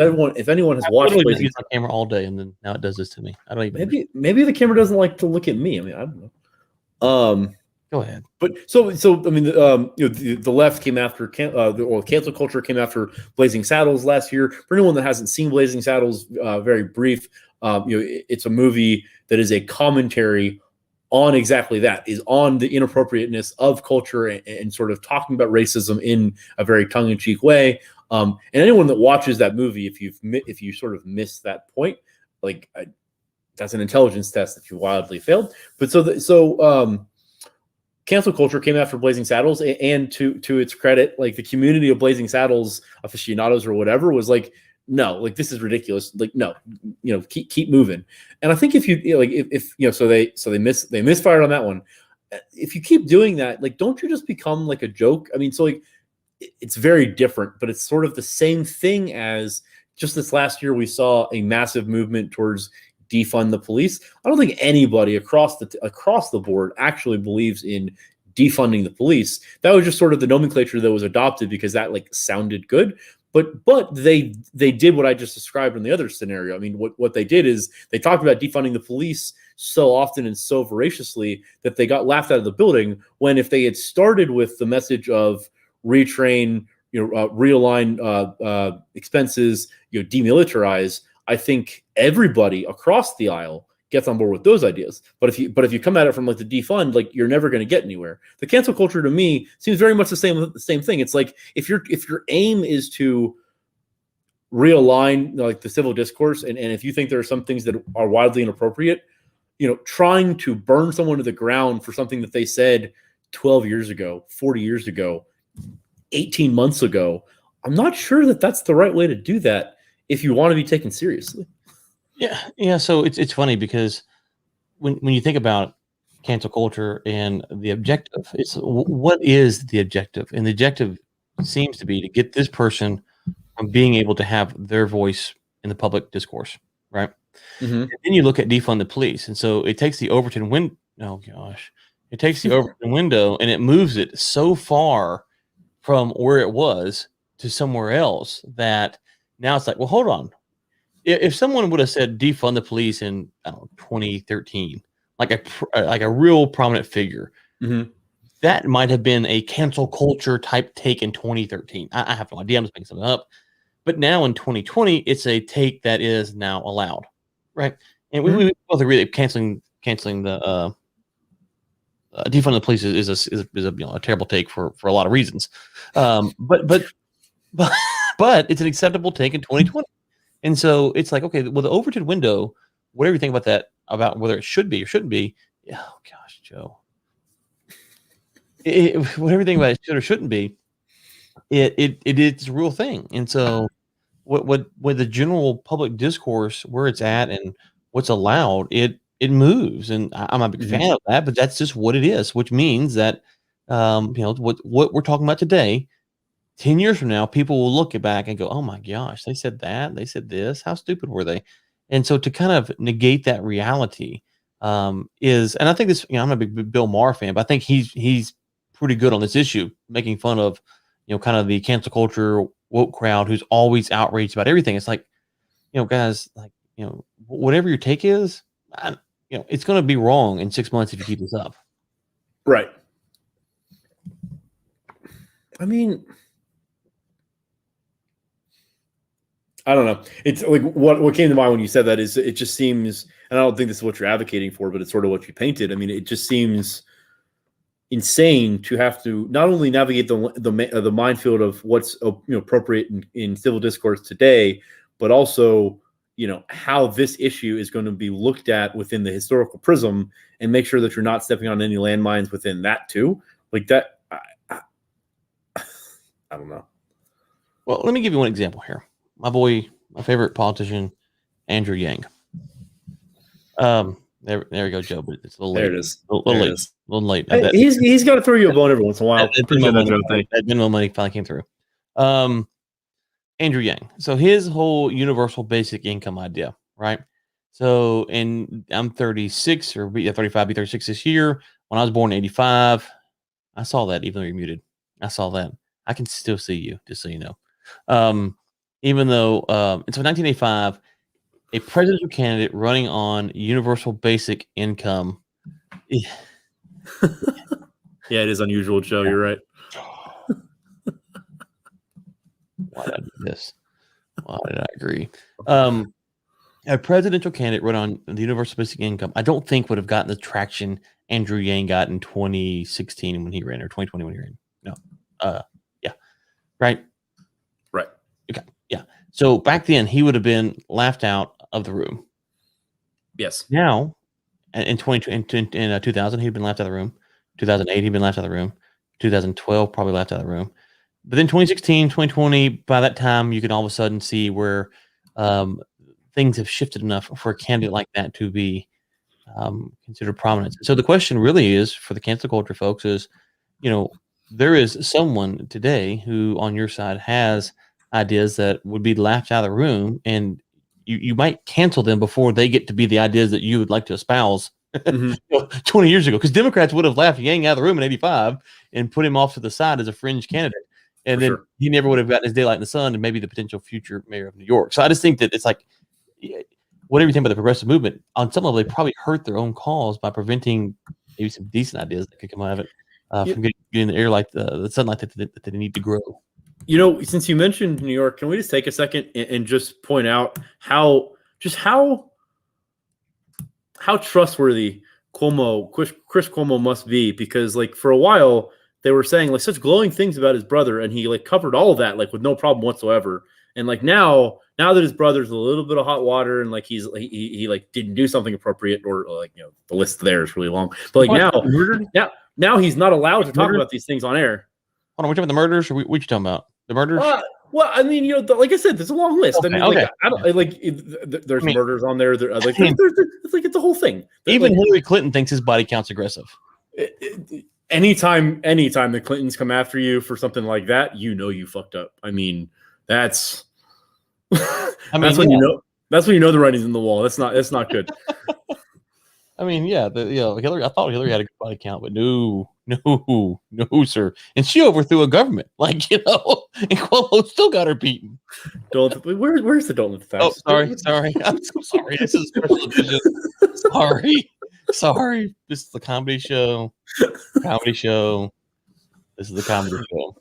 anyone has watched Blazing use the camera all day, and then now it does this to me. I don't even. Maybe the camera doesn't like to look at me. I mean, I don't know. Go ahead. But so I mean, the left came after cancel culture came after Blazing Saddles last year. For anyone that hasn't seen Blazing Saddles, very brief. It's a movie that is a commentary on exactly that, is on the inappropriateness of culture and sort of talking about racism in a very tongue-in-cheek way. And anyone that watches that movie, if you sort of miss that point, like that's an intelligence test that you wildly failed. But cancel culture came after Blazing Saddles, and to its credit, like the community of Blazing Saddles aficionados or whatever was like, no, like this is ridiculous. Like, no, keep moving. And I think if they misfired on that one. If you keep doing that, like, don't you just become like a joke? I mean, so like it's very different, but it's sort of the same thing as just this last year we saw a massive movement towards defund the police. I don't think anybody across the board actually believes in defunding the police. That was just sort of the nomenclature that was adopted because that like sounded good. But they did what I just described in the other scenario. I mean, what they did is they talked about defunding the police so often and so voraciously that they got laughed out of the building, when if they had started with the message of retrain, realign expenses, demilitarize, I think everybody across the aisle gets on board with those ideas. But if you come at it from like the defund, like you're never going to get anywhere. The cancel culture to me seems very much the same thing. It's like if your aim is to realign like the civil discourse, and if you think there are some things that are wildly inappropriate, trying to burn someone to the ground for something that they said 12 years ago, 40 years ago, 18 months ago, I'm not sure that that's the right way to do that if you want to be taken seriously. Yeah. So it's funny because when you think about cancel culture and the objective, it's what is the objective? And the objective seems to be to get this person from being able to have their voice in the public discourse, right? Mm-hmm. And then you look at defund the police, and so it takes the Overton window. Oh gosh, it takes the Overton window and it moves it so far from where it was to somewhere else that now it's like, well, hold on. If someone would have said defund the police in 2013, like a real prominent figure, mm-hmm. that might have been a cancel culture type take in 2013. I have no idea. I'm just making something up. But now in 2020, it's a take that is now allowed, right? And we both agree that canceling the defund the police is a terrible take for a lot of reasons. But it's an acceptable take in 2020. And so it's like, okay, well, the Overton window, whatever you think about that, about whether it should be or shouldn't be, oh gosh, Joe, whatever you think about it should or shouldn't be, it is a real thing. And so what the general public discourse, where it's at and what's allowed, it moves. And I'm a big fan of that, but that's just what it is, which means that what we're talking about today, 10 years from now, people will look back and go, oh my gosh, they said that, they said this, how stupid were they? And so to kind of negate that reality is, and I think this, I'm a big Bill Maher fan, but I think he's pretty good on this issue, making fun of, kind of the cancel culture woke crowd who's always outraged about everything. It's like, guys, like, whatever your take is, it's going to be wrong in 6 months if you keep this up. Right. I mean, I don't know. It's like what came to mind when you said that is it just seems, and I don't think this is what you're advocating for, but it's sort of what you painted. I mean, it just seems insane to have to not only navigate the minefield of what's appropriate in civil discourse today, but also how this issue is going to be looked at within the historical prism, and make sure that you're not stepping on any landmines within that too. Like that, I don't know. Well, let me give you one example here. My favorite politician, Andrew Yang. There we go, Joe. But it's a little late. There it is. A little late. Hey, he's got to throw you a bone every once in a while. That minimum money finally came through. Andrew Yang. So his whole universal basic income idea, right? So, and I'm 36 or 35, be 36 this year. When I was born in 85, I saw that, even though you're muted. I saw that. I can still see you, just so you know. Even though, and so 1985, a presidential candidate running on universal basic income, Yeah, it is unusual, Joe. You're right. Why did I do this? Why did I agree? A presidential candidate run on the universal basic income, I don't think would have gotten the traction Andrew Yang got in 2016 when he ran, or 2020 when he ran. No. Yeah. Right? Right. Okay. Yeah. So back then, he would have been laughed out of the room. Yes. Now, in 2000, he'd been laughed out of the room. 2008, he'd been laughed out of the room. 2012, probably laughed out of the room. But then 2016, 2020, by that time, you can all of a sudden see where things have shifted enough for a candidate like that to be considered prominent. So the question really is for the cancel culture folks is, there is someone today who on your side has ideas that would be laughed out of the room, and you might cancel them before they get to be the ideas that you would like to espouse 20 years ago. Because Democrats would have laughed Yang out of the room in 85 and put him off to the side as a fringe candidate. And then he never would have gotten his daylight in the sun and maybe the potential future mayor of New York. So I just think that it's like, whatever you think about the progressive movement, on some level, they probably hurt their own cause by preventing maybe some decent ideas that could come out of it from getting the air like the sunlight that they need to grow. Since you mentioned New York, can we just take a second and just point out how trustworthy Chris Cuomo must be? Because like for a while they were saying like such glowing things about his brother, and he like covered all of that like with no problem whatsoever. And like now that his brother's a little bit of hot water, and like he like didn't do something appropriate, or like the list there is really long. But like now he's not allowed to talk about these things on air. Hold on, we're talking about the murders, or what you talking about? The murders? Well, I mean, like I said, there's a long list. Okay, I mean, there's murders on there. It's a whole thing. Even Hillary Clinton thinks his body count's aggressive. Anytime the Clintons come after you for something like that, you fucked up. I mean, that's when you know the writing's in the wall. That's not good. I mean, yeah, Hillary. I thought Hillary had a good body count, but no, sir. And she overthrew a government, and Cuomo still got her beaten. Where's the don't let the facts? Oh, sorry. I'm so sorry. This is a special edition. Sorry. This is the comedy show. This is the comedy show.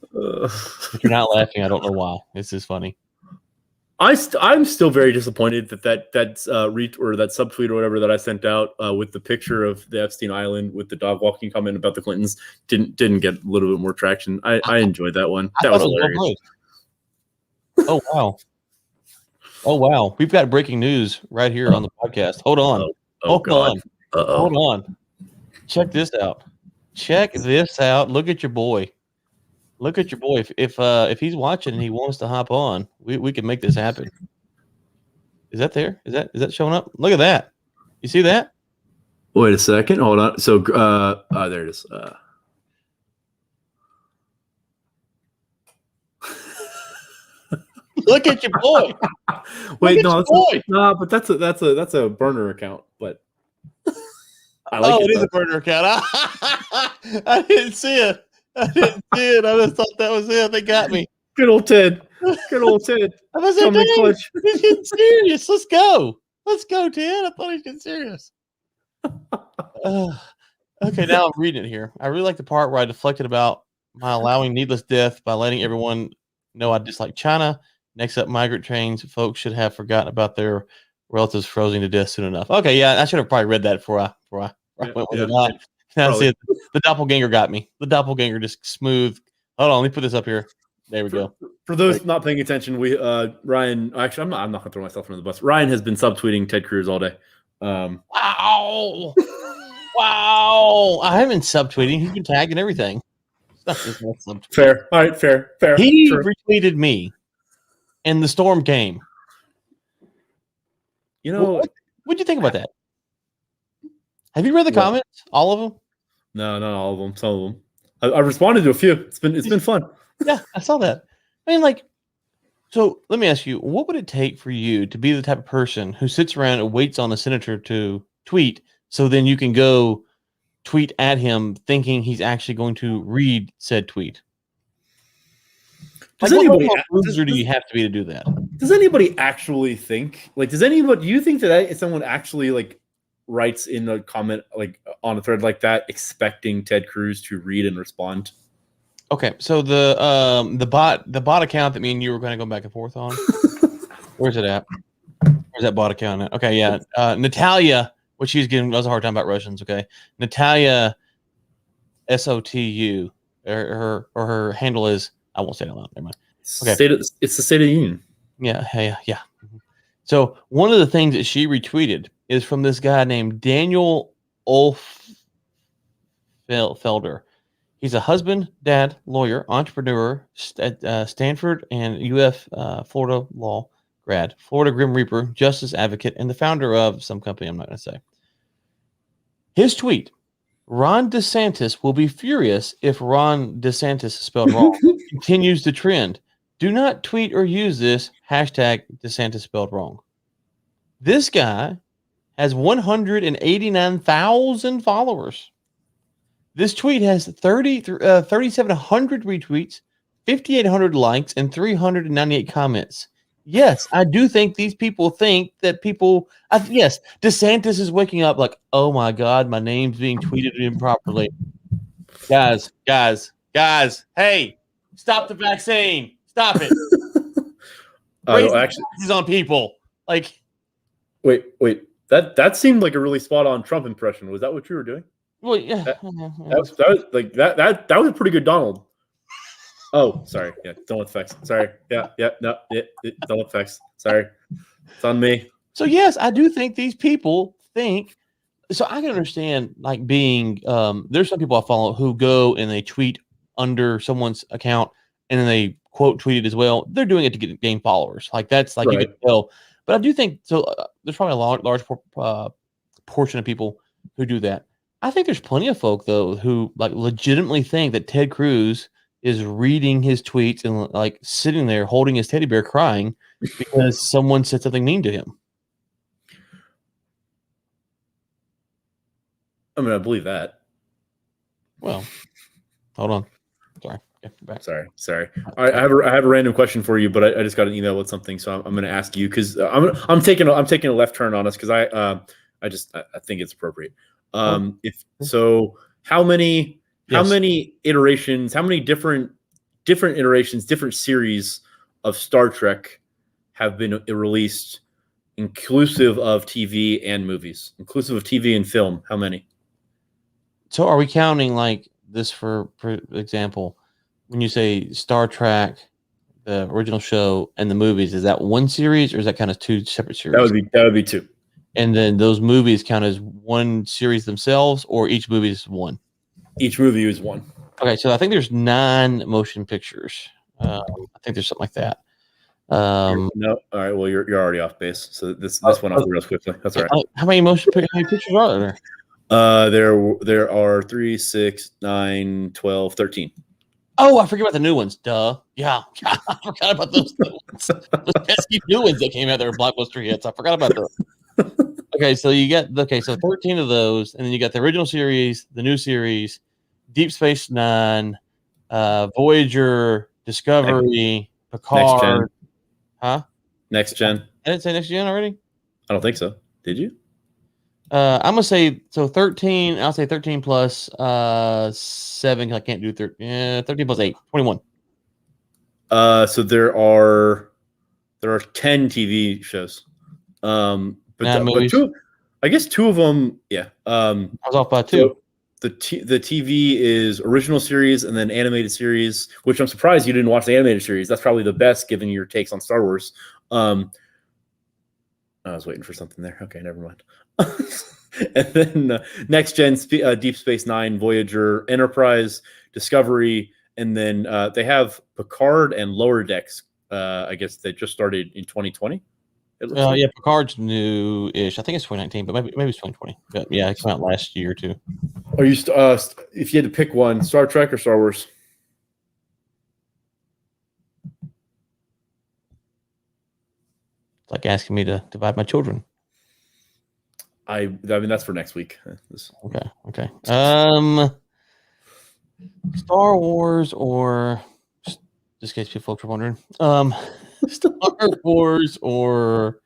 If you're not laughing, I don't know why. This is funny. I'm still very disappointed that subtweet or whatever that I sent out with the picture of the Epstein Island with the dog walking comment about the Clintons didn't get a little bit more traction. I enjoyed that one. That was hilarious. Oh wow! We've got breaking news right here on the podcast. Hold on. Hold on. Check this out. Look at your boy. If he's watching and he wants to hop on, we can make this happen. Is that there? Is that showing up? Look at that. You see that? Wait a second. Hold on. So there it is. Look at your boy. Wait, no, but that's a burner account. But I like it is a burner account. I didn't see it. I just thought that was it. They got me. Good old Ted. I was like, he's getting serious. Let's go, Ted. I thought he was getting serious. Okay, now I'm reading it here. I really like the part where I deflected about my allowing needless death by letting everyone know I dislike China. Next up, migrant trains. Folks should have forgotten about their relatives frozen to death soon enough. Okay, yeah, I should have probably read that before I went with it. Now see, the doppelganger got me. The doppelganger just smooth. Hold on, let me put this up here. There we go. For those not paying attention, we Ryan. Actually, I'm not gonna throw myself under the bus. Ryan has been subtweeting Ted Cruz all day. Wow. I haven't subtweeting. He's been tagging everything. Fair. All right. Fair. He retweeted me, and the storm came. What'd you think about that? Have you read the comments? All of them? No, not all of them. Some of them. I responded to a few. It's been fun. Yeah, I saw that. I mean, so let me ask you, what would it take for you to be the type of person who sits around and waits on a senator to tweet, so then you can go tweet at him thinking he's actually going to read said tweet? Do you have to be to do that? Does anybody actually think? Do you think that someone actually writes in the comment like on a thread like that, expecting Ted Cruz to read and respond. Okay, so the bot account that me and you were going to go back and forth on. Where's it at? Where's that bot account at? Okay, yeah. Natalia, what she's giving us a hard time about Russians. Okay, Natalia SOTU. Her handle is, I won't say it out loud. Never mind. Okay. It's the State of the Union. Yeah. So one of the things that she retweeted is from this guy named Daniel Felder. He's a husband, dad, lawyer, entrepreneur, Stanford and UF Florida law grad, Florida Grim Reaper, justice advocate, and the founder of some company I'm not going to say. His tweet: Ron DeSantis will be furious if Ron DeSantis is spelled wrong. Continues the trend. Do not tweet or use this hashtag DeSantis spelled wrong. This guy has 189,000 followers. This tweet has 3,700 retweets, 5,800 likes, and 398 comments. Yes, I do think these people think that people. Yes, DeSantis is waking up like, oh my God, my name's being tweeted improperly. Guys, hey, stop the vaccine. Stop it. Actually, he's on people. Like, wait. That seemed like a really spot on Trump impression. Was that what you were doing? Well, yeah. That was like that was a pretty good Donald. Oh, sorry. Yeah, Donald effects. Sorry. Yeah. No, Donald effects. Sorry, it's on me. So yes, I do think these people think. So I can understand like being. There's some people I follow who go and they tweet under someone's account and then they quote tweet it as well. They're doing it to gain followers. Like that's like right. You can tell. But I do think so. There's probably a large portion of people who do that. I think there's plenty of folk though who like legitimately think that Ted Cruz is reading his tweets and like sitting there holding his teddy bear crying because someone said something mean to him. I mean, I believe that. Well, hold on. Sorry. Yeah, back. Sorry. I have a random question for you, but I just got an email with something, so I'm going to ask you because I'm taking a left turn on us because I think it's appropriate. How many iterations, how many different iterations, different series of Star Trek have been released, inclusive of TV and movies, inclusive of TV and film? How many? So are we counting like this for example, when you say Star Trek, the original show and the movies, is that one series or is that kind of two separate series? That would be two. And then those movies count as one series themselves, or each movie is one? Each movie is one. Okay, so I think there's 9 motion pictures. I think there's something like that. No, all right. Well, you're already off base. So this went off real quickly. That's all right. How many pictures are there? There are 3, 6, 9, 12, 13. Oh, I forget about the new ones. Duh. Yeah, I forgot about those new ones. Those pesky new ones that came out there, blockbuster hits. I forgot about those. Okay, so you got 13 of those, and then you got the original series, the new series, Deep Space Nine, Voyager, Discovery, Picard. Next gen. I didn't say next gen already? I don't think so. Did you? I'm gonna say so 13. I'll say 13 plus 7. I can't do 13. Yeah, 13 plus 8, 21. So there are 10 TV shows. But two, I guess 2 of them. Yeah. I was off by 2. So the TV is original series and then animated series, which I'm surprised you didn't watch the animated series. That's probably the best, given your takes on Star Wars. I was waiting for something there. Okay, never mind. And then next gen, Deep Space Nine, Voyager, Enterprise, Discovery, and then they have Picard and Lower Decks. I guess they just started in 2020. Yeah, Picard's new-ish. I think it's 2019, but maybe it's 2020. But yeah, it came out last year too. Are you if you had to pick one, Star Trek or Star Wars? It's like asking me to divide my children. I mean that's for next week. Okay. Star Wars or just in case people are wondering. Star Wars or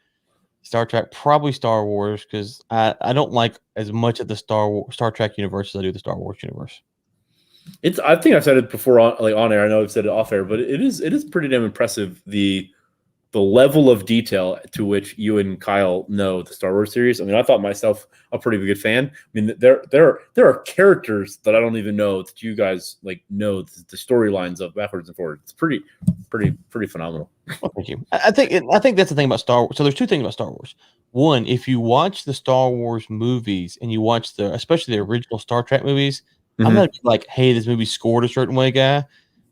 Star Trek, probably Star Wars, because I don't like as much of the Star Trek universe as I do the Star Wars universe. I think I've said it before on air. I know I've said it off air, but it is pretty damn impressive the level of detail to which you and Kyle know the Star Wars series. I mean, I thought myself a pretty good fan. I mean, there are characters that I don't even know that you guys like know the storylines of backwards and forwards. It's pretty phenomenal. Well, thank you. I think that's the thing about Star Wars. So there's two things about Star Wars. One, if you watch the Star Wars movies and you watch especially the original Star Trek movies, I'm not like, hey, this movie scored a certain way, guy.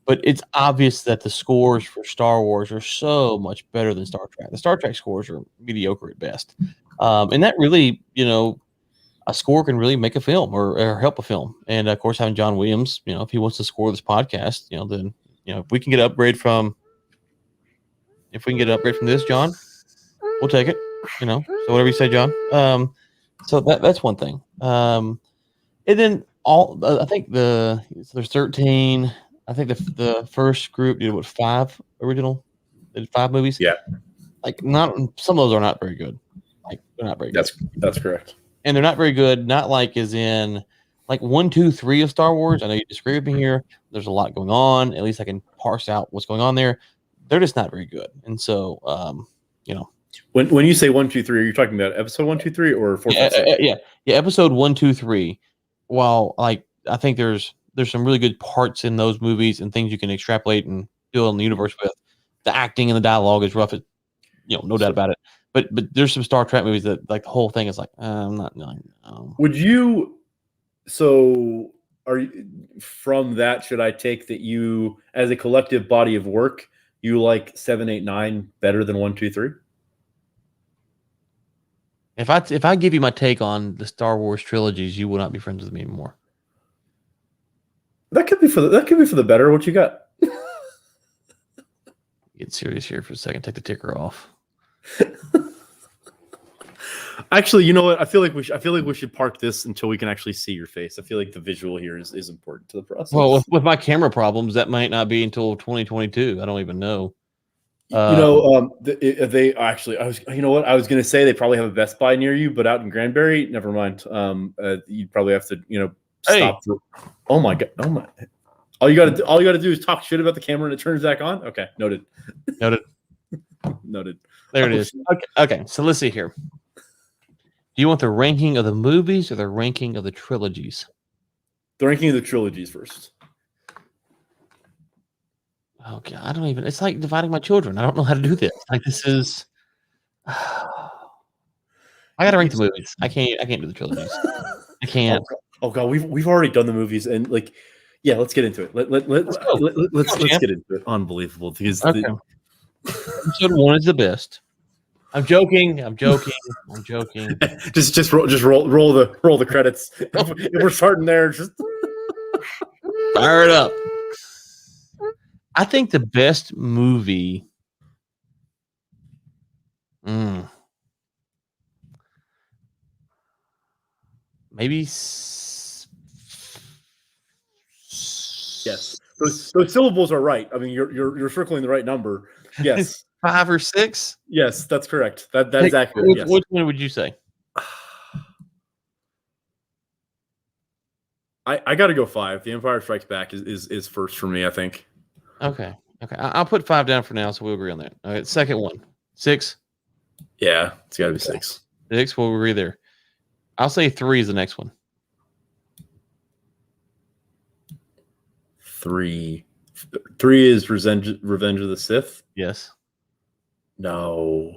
But it's obvious that the scores for Star Wars are so much better than Star Trek. The Star Trek scores are mediocre at best. And that really, a score can really make a film or help a film. And of course, having John Williams, if he wants to score this podcast, then, if we can get an upgrade from this, John, we'll take it, so whatever you say, John. So that's one thing. And then I think there's 13. I think the first group did 5 original, did 5 movies. Yeah, like not some of those are not very good. Like they're not very good. That's correct. And they're not very good. Not like as in like 1, 2, 3 of Star Wars. I know you disagree with me here. There's a lot going on. At least I can parse out what's going on there. They're just not very good. And so, when you say 1, 2, 3, are you talking about episode 1, 2, 3 or 4, 5, 6? Yeah. Episode 1, 2, 3. While like I think there's some really good parts in those movies and things you can extrapolate and build in the universe with. The acting and the dialogue is rough, no doubt about it. But there's some Star Trek movies that like the whole thing is like I'm not. No. Would you? So are you, from that? Should I take that you, as a collective body of work, you like 7, 8, 9 better than 1, 2, 3? If I give you my take on the Star Wars trilogies, you will not be friends with me anymore. That could be for the better. What you got? Get serious here for a second. Take the ticker off. Actually, you know what? I feel like we should park this until we can actually see your face. I feel like the visual here is important to the process. Well, with my camera problems, that might not be until 2022. I don't even know. They actually, I was going to say they probably have a Best Buy near you, but out in Granbury, never mind. You'd probably have to, stop. Hey. Oh my god! Oh my! All you got to do is talk shit about the camera and it turns back on. Okay, noted. Noted. There it is. Okay. So let's see here. Do you want the ranking of the movies or the ranking of the trilogies? The ranking of the trilogies first. Okay, I don't even. It's like dividing my children. I don't know how to do this. Like this is. I got to rank the movies. I can't do the trilogies. I can't. Oh god, we've already done the movies and like, yeah, let's get into it. Let's get into it. Unbelievable. Because episode 1 is the best. I'm joking. just roll the credits. If we're starting there, just fire it up. I think the best movie. Maybe. Yes, those syllables are right. I mean, you're circling the right number. Yes, 5 or 6. Yes, that's correct. That is accurate. Yes. Which one would you say? I got to go 5. The Empire Strikes Back is first for me. I think. Okay. I'll put 5 down for now, so we'll agree on that. All right, second one, 6. Yeah, it's got to be 6. 6. We'll agree there. I'll say 3 is the next one. 3 is Revenge of the Sith. Yes. No.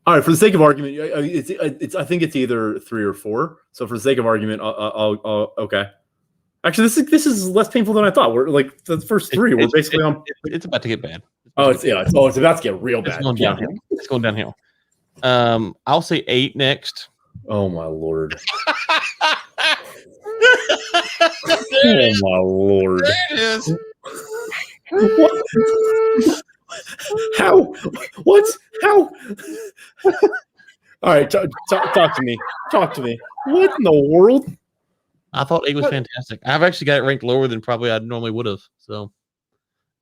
All right. For the sake of argument, I think it's either 3 or 4. So for the sake of argument, I'll okay. Actually, this is less painful than I thought. We're like the first 3. We're basically on. It's about to get bad. It's about to get real bad. It's going downhill. I'll say 8 next. Oh my lord. Oh my lord. There it is. What? How? What? How? All right, talk to me. Talk to me. What in the world? I thought 8 was fantastic. I've actually got it ranked lower than probably I normally would have. So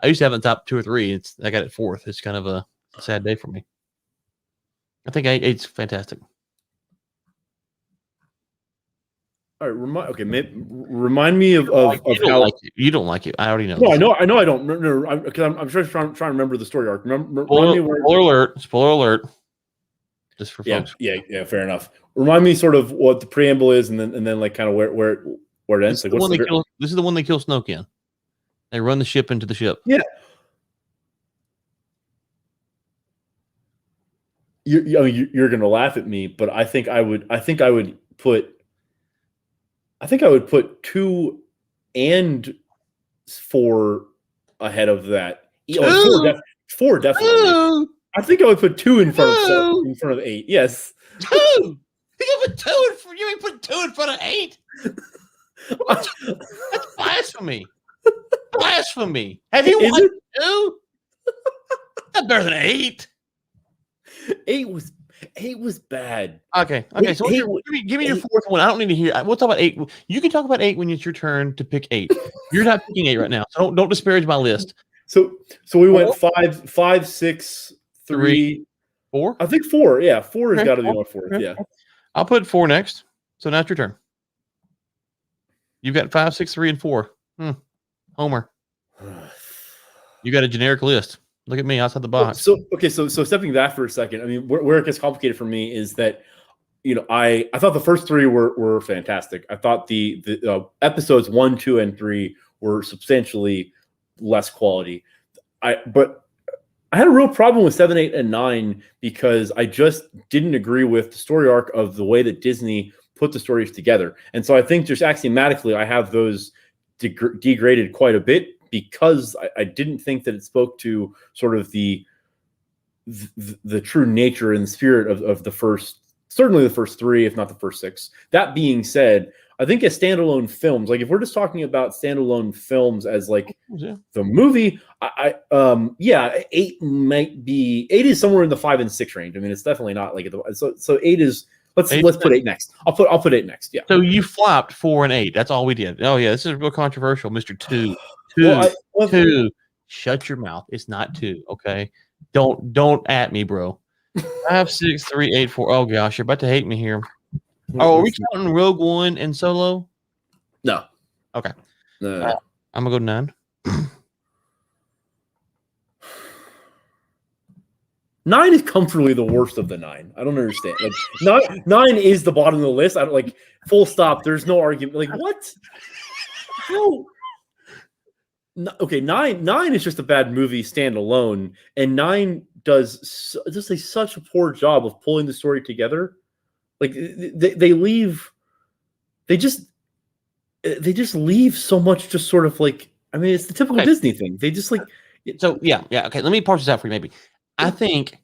I used to have it in top 2 or 3. I got it 4th. It's kind of a sad day for me. I think 8's fantastic. All right, remind me of you don't how like it. You don't like it. I already know. No, I know I don't. No, because I'm just trying to remember the story arc. Spoiler alert! Spoiler alert! Just for folks. Yeah. Fair enough. Remind me sort of what the preamble is, and then like kind of where it ends. This is the one they kill Snoke in. They run the ship into the ship. Yeah. You're gonna laugh at me, but I think I would put 2 and 4 ahead of that. Four definitely. I think I would put 2 in front of 8. Yes. 2. You put 2 in front. You ain't put 2 in front of 8. That's blasphemy. Blasphemy. Have you watched 2? Not better than 8. 8 was bad. Okay. So give me your 4th one. I don't need to hear. We'll talk about 8. You can talk about 8 when it's your turn to pick 8. You're not picking 8 right now, so don't disparage my list. So we went 5, 6, 3, 4. I think 4. Yeah, 4 has got to be my 4th. Yeah, I'll put 4 next. So now it's your turn. You've got 5, 6, 3, and 4. Homer. You got a generic list. Look at me outside the box. So stepping back for a second, I mean, where it gets complicated for me is that, I thought the first 3 were fantastic. I thought the episodes 1, 2, and 3 were substantially less quality. But I had a real problem with 7, 8, and 9 because I just didn't agree with the story arc of the way that Disney put the stories together. And so I think just axiomatically, I have those degraded quite a bit because I didn't think that it spoke to sort of the true nature and spirit of the first, certainly the first 3, if not the first 6. That being said, I think as standalone films, like if we're just talking about standalone films as like the movie, 8 might be 8 is somewhere in the 5 and 6 range. I mean, it's definitely not like so 8 is. Let's put 8 next. I'll put 8 next. Yeah. So you flopped 4 and 8. That's all we did. Oh yeah, this is real controversial, Mr. 2. 2. Shut your mouth. It's not 2. Okay. Don't at me, bro. 5, 6, 3, 8, 4. Oh gosh, you're about to hate me here. Oh, are we counting Rogue One and Solo? No. Okay. No. I'm gonna go 9. 9 is comfortably the worst of the 9. I don't understand. Like 9 is the bottom of the list. I don't like full stop. There's no argument. Like what? How? Okay, 9 is just a bad movie standalone, and 9 does such a poor job of pulling the story together. Like they just leave so much just sort of like, I mean, it's the typical Disney thing. They just like so yeah. Okay, let me parse this out for you. Maybe I think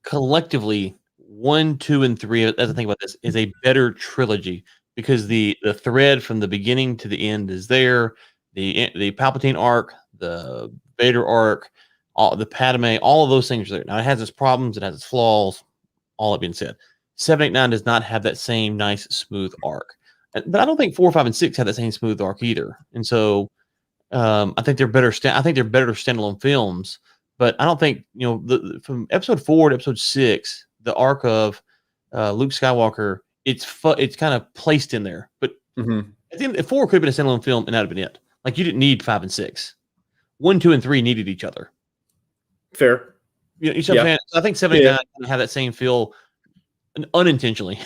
collectively 1, 2, and 3, as I think about this, is a better trilogy because the thread from the beginning to the end is there. The Palpatine arc, the Vader arc, all the Padme, all of those things are there. Now it has its problems, it has its flaws. All that being said, 7, 8, 9 does not have that same nice smooth arc, but I don't think 4, 5, and 6 have that same smooth arc either. And so I think they're better. I think they're better standalone films. But I don't think from episode 4 to episode 6, the arc of Luke Skywalker, it's kind of placed in there. But at the end, 4 could have been a standalone film, and that'd have been it. Like you didn't need 5 and 6. 1, 2, and 3 needed each other. Fair. You know what I'm saying? I think 7 and 9 have that same feel unintentionally.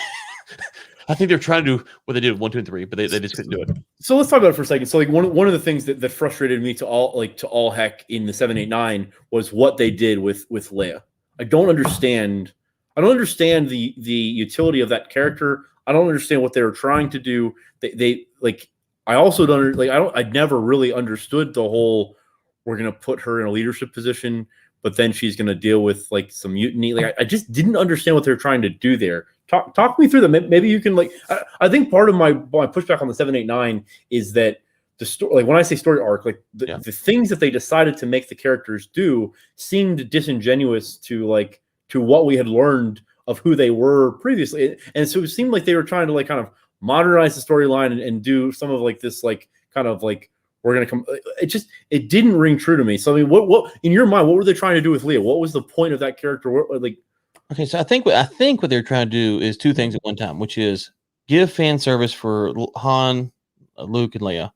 I think they're trying to do what they did with 1, 2, and 3, but they just couldn't do it. So let's talk about it for a second. So like one of the things that frustrated me to all heck in the 7, 8, 9 was what they did with Leia. I don't understand the utility of that character. I don't understand what they were trying to do. They like I also don't like I never really understood the whole we're gonna put her in a leadership position, but then she's gonna deal with like some mutiny. Like I just didn't understand what they're trying to do there. Talk me through that. Maybe you can like. I think part of my pushback on the 7, 8, 9 is that the story. Like when I say story arc, like the things that they decided to make the characters do seemed disingenuous to what we had learned of who they were previously, and so it seemed like they were trying to like kind of modernize the storyline and do some of like this like kind of like we're gonna come. It didn't ring true to me. So I mean, what in your mind, what were they trying to do with Leia? What was the point of that character? Like, Okay, so I think what they're trying to do is two things at one time, which is give fan service for Han, Luke, and Leia,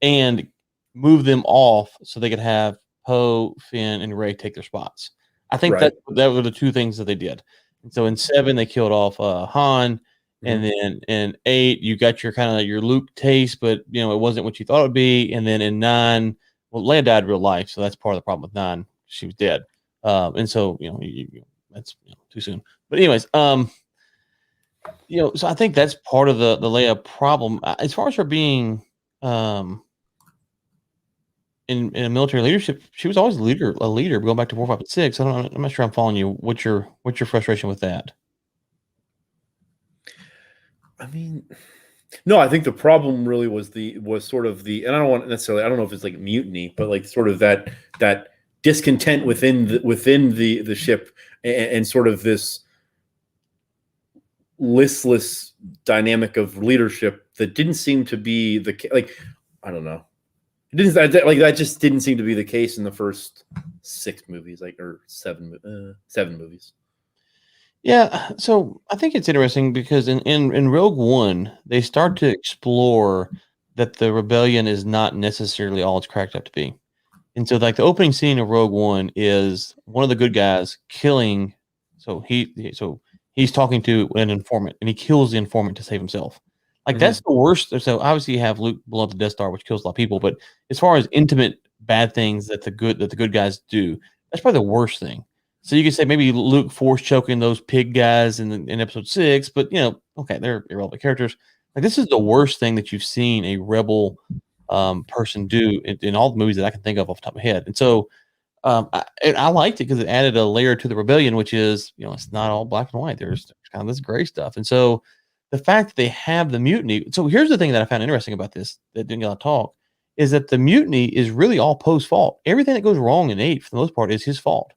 and move them off so they could have Poe, Finn, and Rey take their spots. I think Right. that were the two things that they did. And so in 7, they killed off Han, and then in 8, you got your kind of your Luke taste, but it wasn't what you thought it would be. And then in 9, well, Leia died in real life, so that's part of the problem with 9. She was dead, and so that's too soon. But anyways, so I think that's part of the Leia problem. As far as her being in a military leadership, she was always a leader going back to 4, 5, and 6. I'm not sure I'm following you. What's your frustration with that? I mean, no, I think the problem really was sort of the, and I don't know if it's like mutiny, but like sort of that discontent within the ship, and sort of this listless dynamic of leadership that didn't seem to be I don't know. That just didn't seem to be the case in the first 6 movies, or 7 movies. Yeah, so I think it's interesting because in Rogue One, they start to explore that the rebellion is not necessarily all it's cracked up to be. And so like the opening scene of Rogue One is one of the good guys killing, so he's talking to an informant and he kills the informant to save himself. Like that's the worst. So obviously you have Luke blow up the Death Star, which kills a lot of people, but as far as intimate bad things that the good guys do, that's probably the worst thing. So you could say maybe Luke force choking those pig guys in episode 6, but okay, they're irrelevant characters. Like this is the worst thing that you've seen a rebel person do in all the movies that I can think of off the top of my head. And so I liked it because it added a layer to the rebellion, which is it's not all black and white. There's kind of this gray stuff. And so the fact that they have the mutiny. So here's the thing that I found interesting about this that didn't get a lot of talk is that the mutiny is really all Poe's fault. Everything that goes wrong in 8 for the most part is his fault.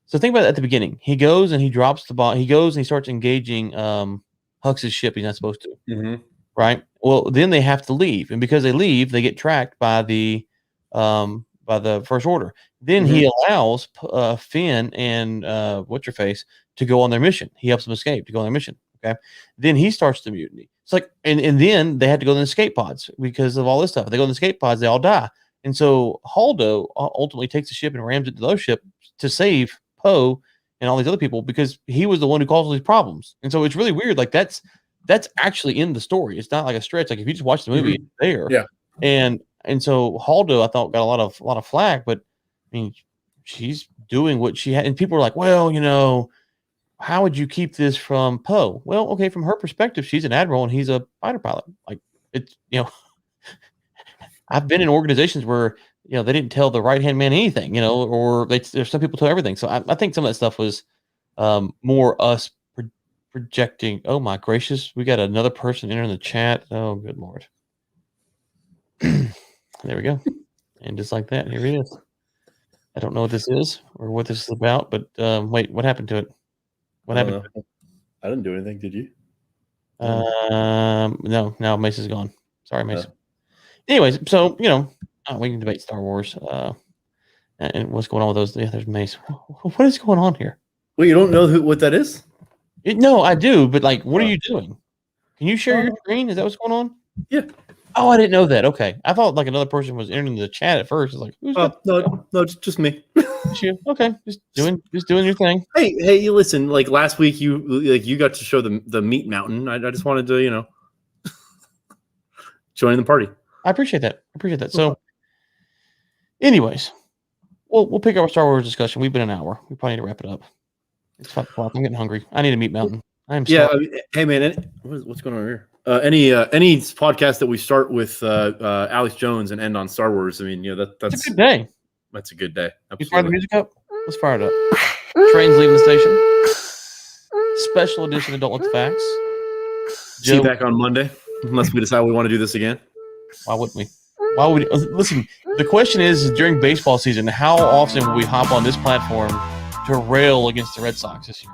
So think about it at the beginning. He goes and he drops the bomb. He goes and he starts engaging Hux's ship. He's not supposed to. Mm-hmm. Right. Well, then they have to leave, and because they leave, they get tracked by the First Order. Then he allows Finn and what's your face to go on their mission. He helps them escape to go on their mission. Okay. Then he starts the mutiny. It's like, and then they had to go in the escape pods because of all this stuff. If they go in the escape pods, they all die. And so Holdo ultimately takes the ship and rams it to those ships to save Poe and all these other people because he was the one who caused all these problems. And so it's really weird. Like that's actually in the story. It's not like a stretch. Like if you just watch the movie, it's there. Yeah. And so Holdo, I thought, got a lot of flack, but I mean, she's doing what she had, and people are like, well, how would you keep this from Poe? Well, okay, from her perspective, she's an admiral and he's a fighter pilot. Like it's I've been in organizations where they didn't tell the right hand man anything, or there's some people tell everything. So I think some of that stuff was more us projecting. Oh my gracious, we got another person entering the chat. Oh good lord. There we go. And just like that, here he is. I don't know what this is or what this is about, but wait, what happened to it? What happened? I didn't do anything. Did you? No. Now Mace is gone. Sorry, Mace. Anyways, so we can debate Star Wars and what's going on with those. Yeah, there's Mace. What is going on here? Wait, you don't know what that is? No, I do, but like, what are you doing? Can you share your screen? Is that what's going on? Yeah. Oh, I didn't know that. Okay, I thought like another person was entering the chat at first. It's like, who's no, just me. You? Okay, just doing your thing. Hey, you listen. Like last week, you got to show the meat mountain. I just wanted to join the party. I appreciate that. So, anyways, we'll pick up our Star Wars discussion. We've been an hour. We probably need to wrap it up. It's 5 o'clock. I'm getting hungry. I need a meat mountain. I'm hey man, what's going on here? Any podcast that we start with Alex Jones and end on Star Wars, I mean, that's a good day. That's a good day. You fire the music up? Let's fire it up. Train's leaving the station. Special edition Adult with the Facts. See you back on Monday, unless we decide we want to do this again. Why wouldn't we? Why would we? Listen, the question is during baseball season, how often will we hop on this platform to rail against the Red Sox this year?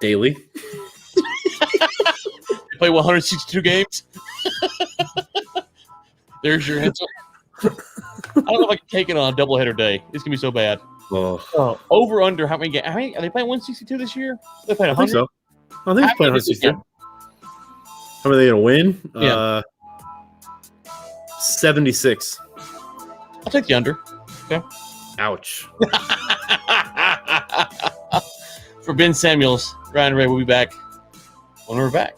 Daily. Play 162 games. There's your answer. I don't know if I can take it on a doubleheader day. It's gonna be so bad. Oh, Over under how many games? How many are they playing? 162 this year? They're playing I think 100. so. I think How it's playing many this 162. How many are they going to win? Yeah. 76. I'll take the under. Ouch. For Ben Samuels, Ryan Ray will be back when we're back.